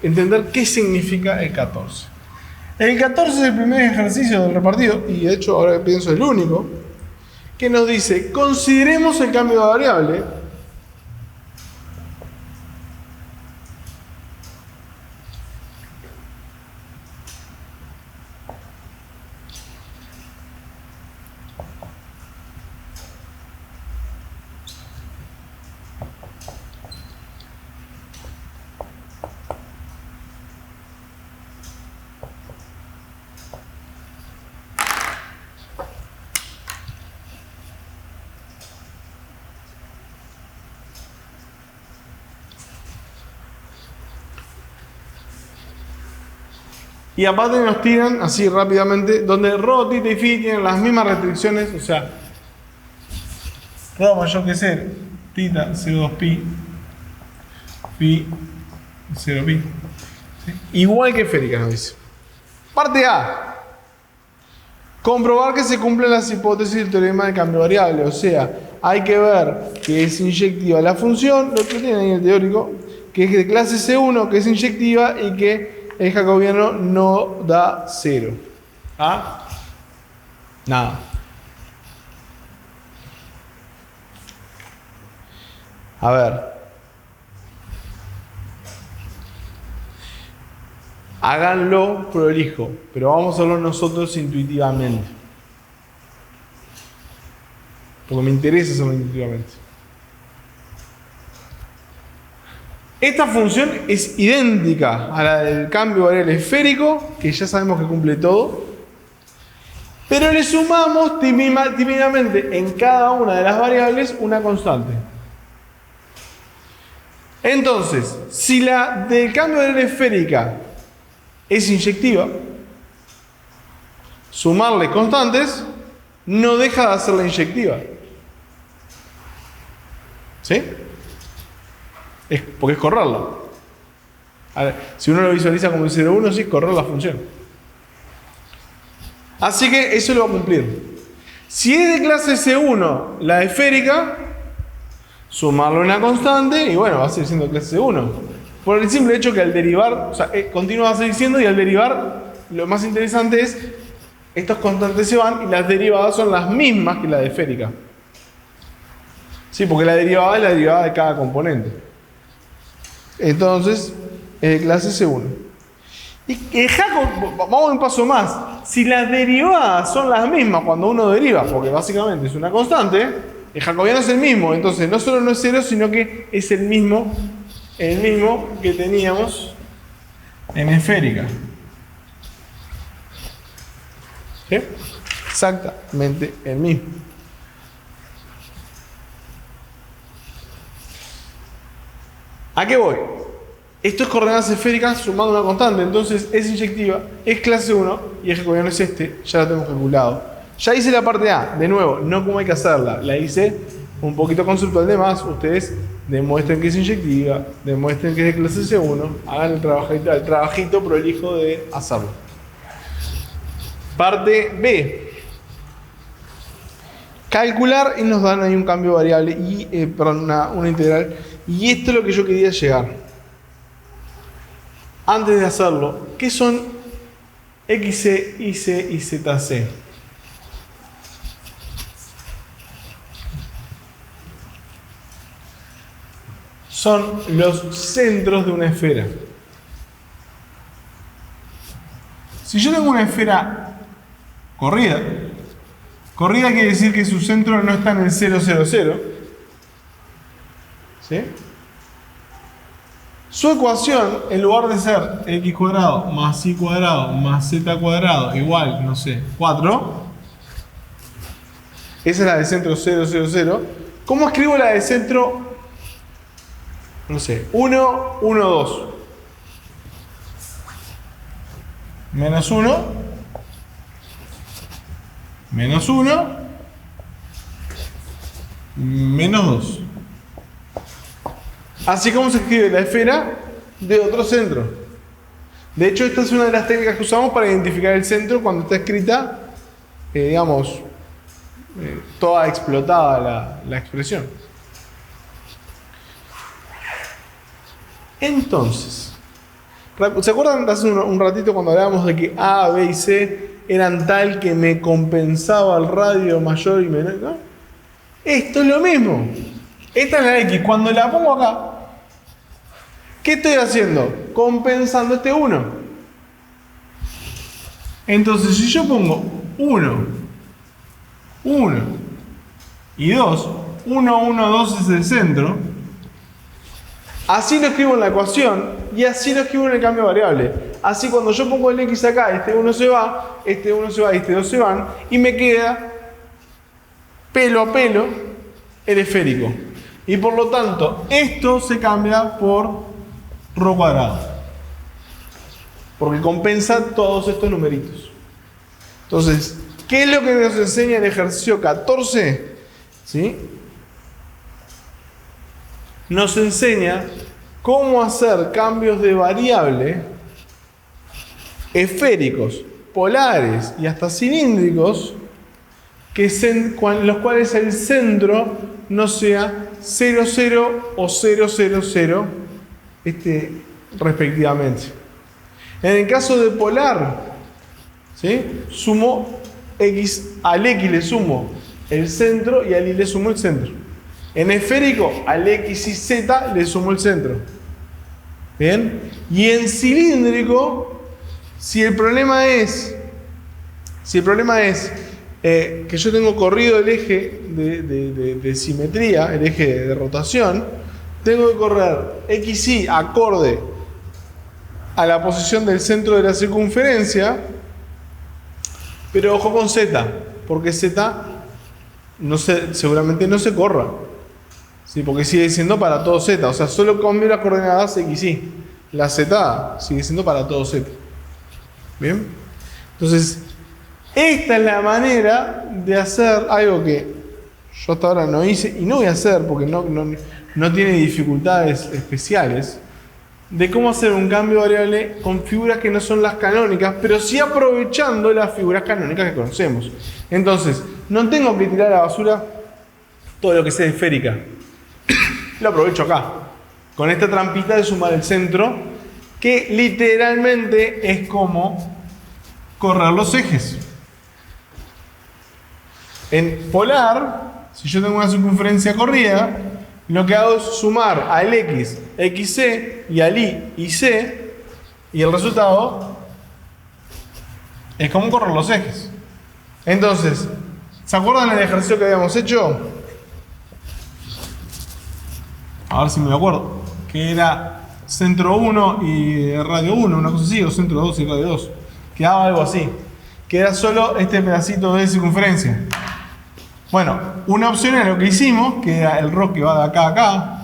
entender qué significa el 14. El 14 es el primer ejercicio del repartido, y de hecho ahora pienso el único, que nos dice, consideremos el cambio de variable. Y aparte nos tiran así rápidamente, donde ρ, θ y φ tienen las mismas restricciones, o sea, ρ mayor que 0, θ 0,2pi, φ 0pi. ¿Sí? Igual que esférica nos dice. Parte A. Comprobar que se cumplen las hipótesis del teorema de cambio variable, o sea, hay que ver que es inyectiva la función, lo que tiene ahí el teórico, que es de clase C1, que es inyectiva y que el jacobiano no da 0. ¿Ah? Nada. A ver. Háganlo prolijo, pero vamos a hacerlo nosotros intuitivamente. Porque me interesa hacerlo intuitivamente. Esta función es idéntica a la del cambio variable esférico, que ya sabemos que cumple todo. Pero le sumamos tímidamente en cada una de las variables una constante. Entonces, si la del cambio variable esférica es inyectiva, sumarle constantes no deja de hacerla inyectiva. ¿Sí? Porque es correrla. A ver, si uno lo visualiza como el 0,1, sí es correr la función. Así que eso lo va a cumplir. Si es de clase C1 la esférica, sumarle una constante y bueno, va a seguir siendo clase C1. Por el simple hecho que al derivar, o sea, continúa a seguir siendo, y al derivar, lo más interesante es, estos constantes se van y las derivadas son las mismas que la de esférica. Sí, porque la derivada es la derivada de cada componente. Entonces, clase C1. Y vamos un paso más. Si las derivadas son las mismas cuando uno deriva, porque básicamente es una constante, el jacobiano es el mismo. Entonces, no solo no es 0, sino que es el mismo que teníamos en esférica. ¿Sí? Exactamente el mismo. ¿A qué voy? Esto es coordenadas esféricas sumando una constante, entonces es inyectiva, es clase 1 y el jacobiano es este, ya lo tenemos calculado. Ya hice la parte A, de nuevo, no como hay que hacerla, la hice un poquito conceptual de más, ustedes demuestren que es inyectiva, demuestren que es de clase C1, hagan el trabajito prolijo de hacerlo. Parte B. Calcular y nos dan ahí un cambio variable, y, perdón, una integral. Y esto es lo que yo quería llegar. Antes de hacerlo, ¿qué son XC, YC y ZC? Son los centros de una esfera. Si yo tengo una esfera corrida quiere decir que su centro no está en el 0, 0, 0. ¿Sí? Su ecuación, en lugar de ser x cuadrado más y cuadrado más z cuadrado igual, no sé, 4, esa es la de centro 0, 0, 0. ¿Cómo escribo la de centro, no sé, 1, 1, 2? Menos 1, menos 1, menos 2. Así como se escribe la esfera de otro centro. De hecho, esta es una de las técnicas que usamos para identificar el centro cuando está escrita, digamos, toda explotada la expresión. Entonces, ¿se acuerdan de hace un ratito cuando hablábamos de que A, B y C eran tal que me compensaba el radio mayor y menor? ¿No? Esto es lo mismo. Esta es la X. Cuando la pongo acá, ¿qué estoy haciendo? Compensando este 1. Entonces, si yo pongo 1, 1 y 2, 1, 1, 2 es el centro, así lo escribo en la ecuación y así lo escribo en el cambio variable. Así cuando yo pongo el X acá, este 1 se va, este 1 se va y este 2 se van, y me queda pelo a pelo el esférico. Y por lo tanto, esto se cambia por ρ cuadrado. Porque compensa todos estos numeritos. Entonces, ¿qué es lo que nos enseña el ejercicio 14? ¿Sí? Nos enseña cómo hacer cambios de variable esféricos, polares y hasta cilíndricos, los cuales el centro no sea 0, 0 o 0, 0, 0, respectivamente. En el caso de polar, ¿sí? Sumo X, al X le sumo el centro y al Y le sumo el centro. En esférico, al X y Z le sumo el centro. ¿Bien? Y en cilíndrico, si el problema es que yo tengo corrido el eje de simetría, el eje de rotación, tengo que correr XY acorde a la posición del centro de la circunferencia, pero ojo con Z, porque Z seguramente no se corra. ¿Sí? Porque sigue siendo para todo Z, o sea, solo cambio las coordenadas XY. La Z sigue siendo para todo Z. ¿Bien? Entonces, esta es la manera de hacer algo que yo hasta ahora no hice y no voy a hacer porque no tiene dificultades especiales, de cómo hacer un cambio variable con figuras que no son las canónicas, pero sí aprovechando las figuras canónicas que conocemos. Entonces, no tengo que tirar a la basura todo lo que sea esférica. Lo aprovecho acá, con esta trampita de sumar el centro, que literalmente es como correr los ejes. En polar, si yo tengo una circunferencia corrida, lo que hago es sumar al X, XC y al Y, YC, y el resultado es como correr los ejes. Entonces, ¿se acuerdan del ejercicio que habíamos hecho? A ver si me acuerdo. Que era centro 1 y radio 1, una cosa así, o centro 2 y radio 2. Quedaba algo así. Que era solo este pedacito de circunferencia. Bueno, una opción era lo que hicimos, que era el RO que va de acá a acá,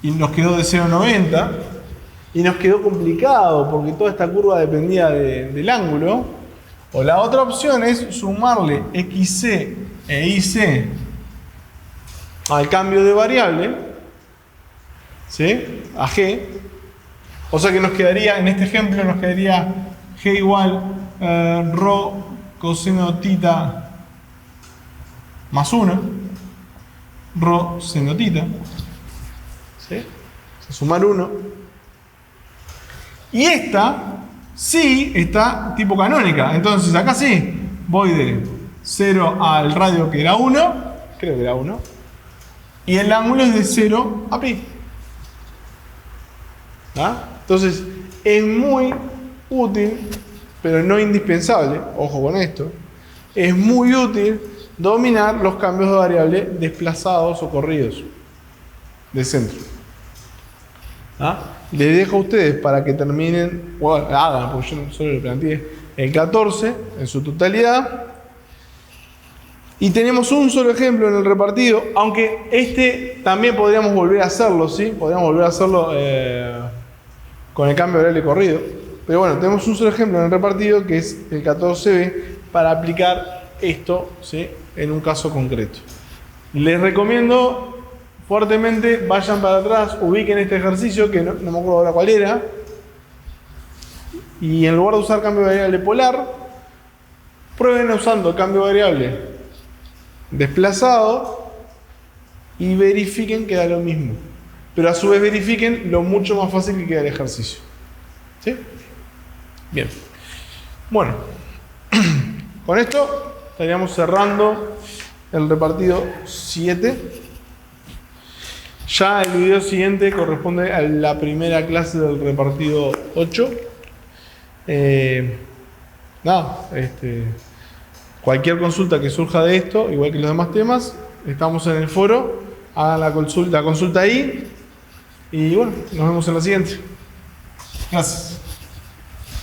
y nos quedó de 0,90, y nos quedó complicado porque toda esta curva dependía del ángulo. O la otra opción es sumarle XC e YC al cambio de variable, ¿sí? A G. O sea que nos quedaría, en este ejemplo, nos quedaría G igual ρ coseno tita más 1, ρ seno tita, ¿sí? O sea, sumar 1. Y esta sí está tipo canónica. Entonces acá sí, voy de 0 al radio que era 1, creo que era 1, y el ángulo es de 0 a pi. ¿Ah? Entonces es muy útil, pero no indispensable, ojo con esto, es muy útil dominar los cambios de variable desplazados o corridos de centro. ¿Ah? Les dejo a ustedes para que terminen, o hagan, porque yo solo lo planteé, el 14 en su totalidad. Y tenemos un solo ejemplo en el repartido, aunque este también podríamos volver a hacerlo, ¿sí? Podríamos volver a hacerlo con el cambio de variable corrido. Pero bueno, tenemos un solo ejemplo en el repartido, que es el 14b, para aplicar esto, ¿sí? En un caso concreto. Les recomiendo fuertemente, vayan para atrás, ubiquen este ejercicio, que no me acuerdo ahora cuál era, y en lugar de usar cambio de variable polar, prueben usando cambio de variable desplazado y verifiquen que da lo mismo. Pero a su vez verifiquen lo mucho más fácil que queda el ejercicio. ¿Sí? Bien. Bueno, con esto estaríamos cerrando el repartido 7. Ya el video siguiente corresponde a la primera clase del repartido 8. Cualquier consulta que surja de esto, igual que los demás temas, estamos en el foro, hagan la consulta ahí y bueno, nos vemos en la siguiente. Gracias.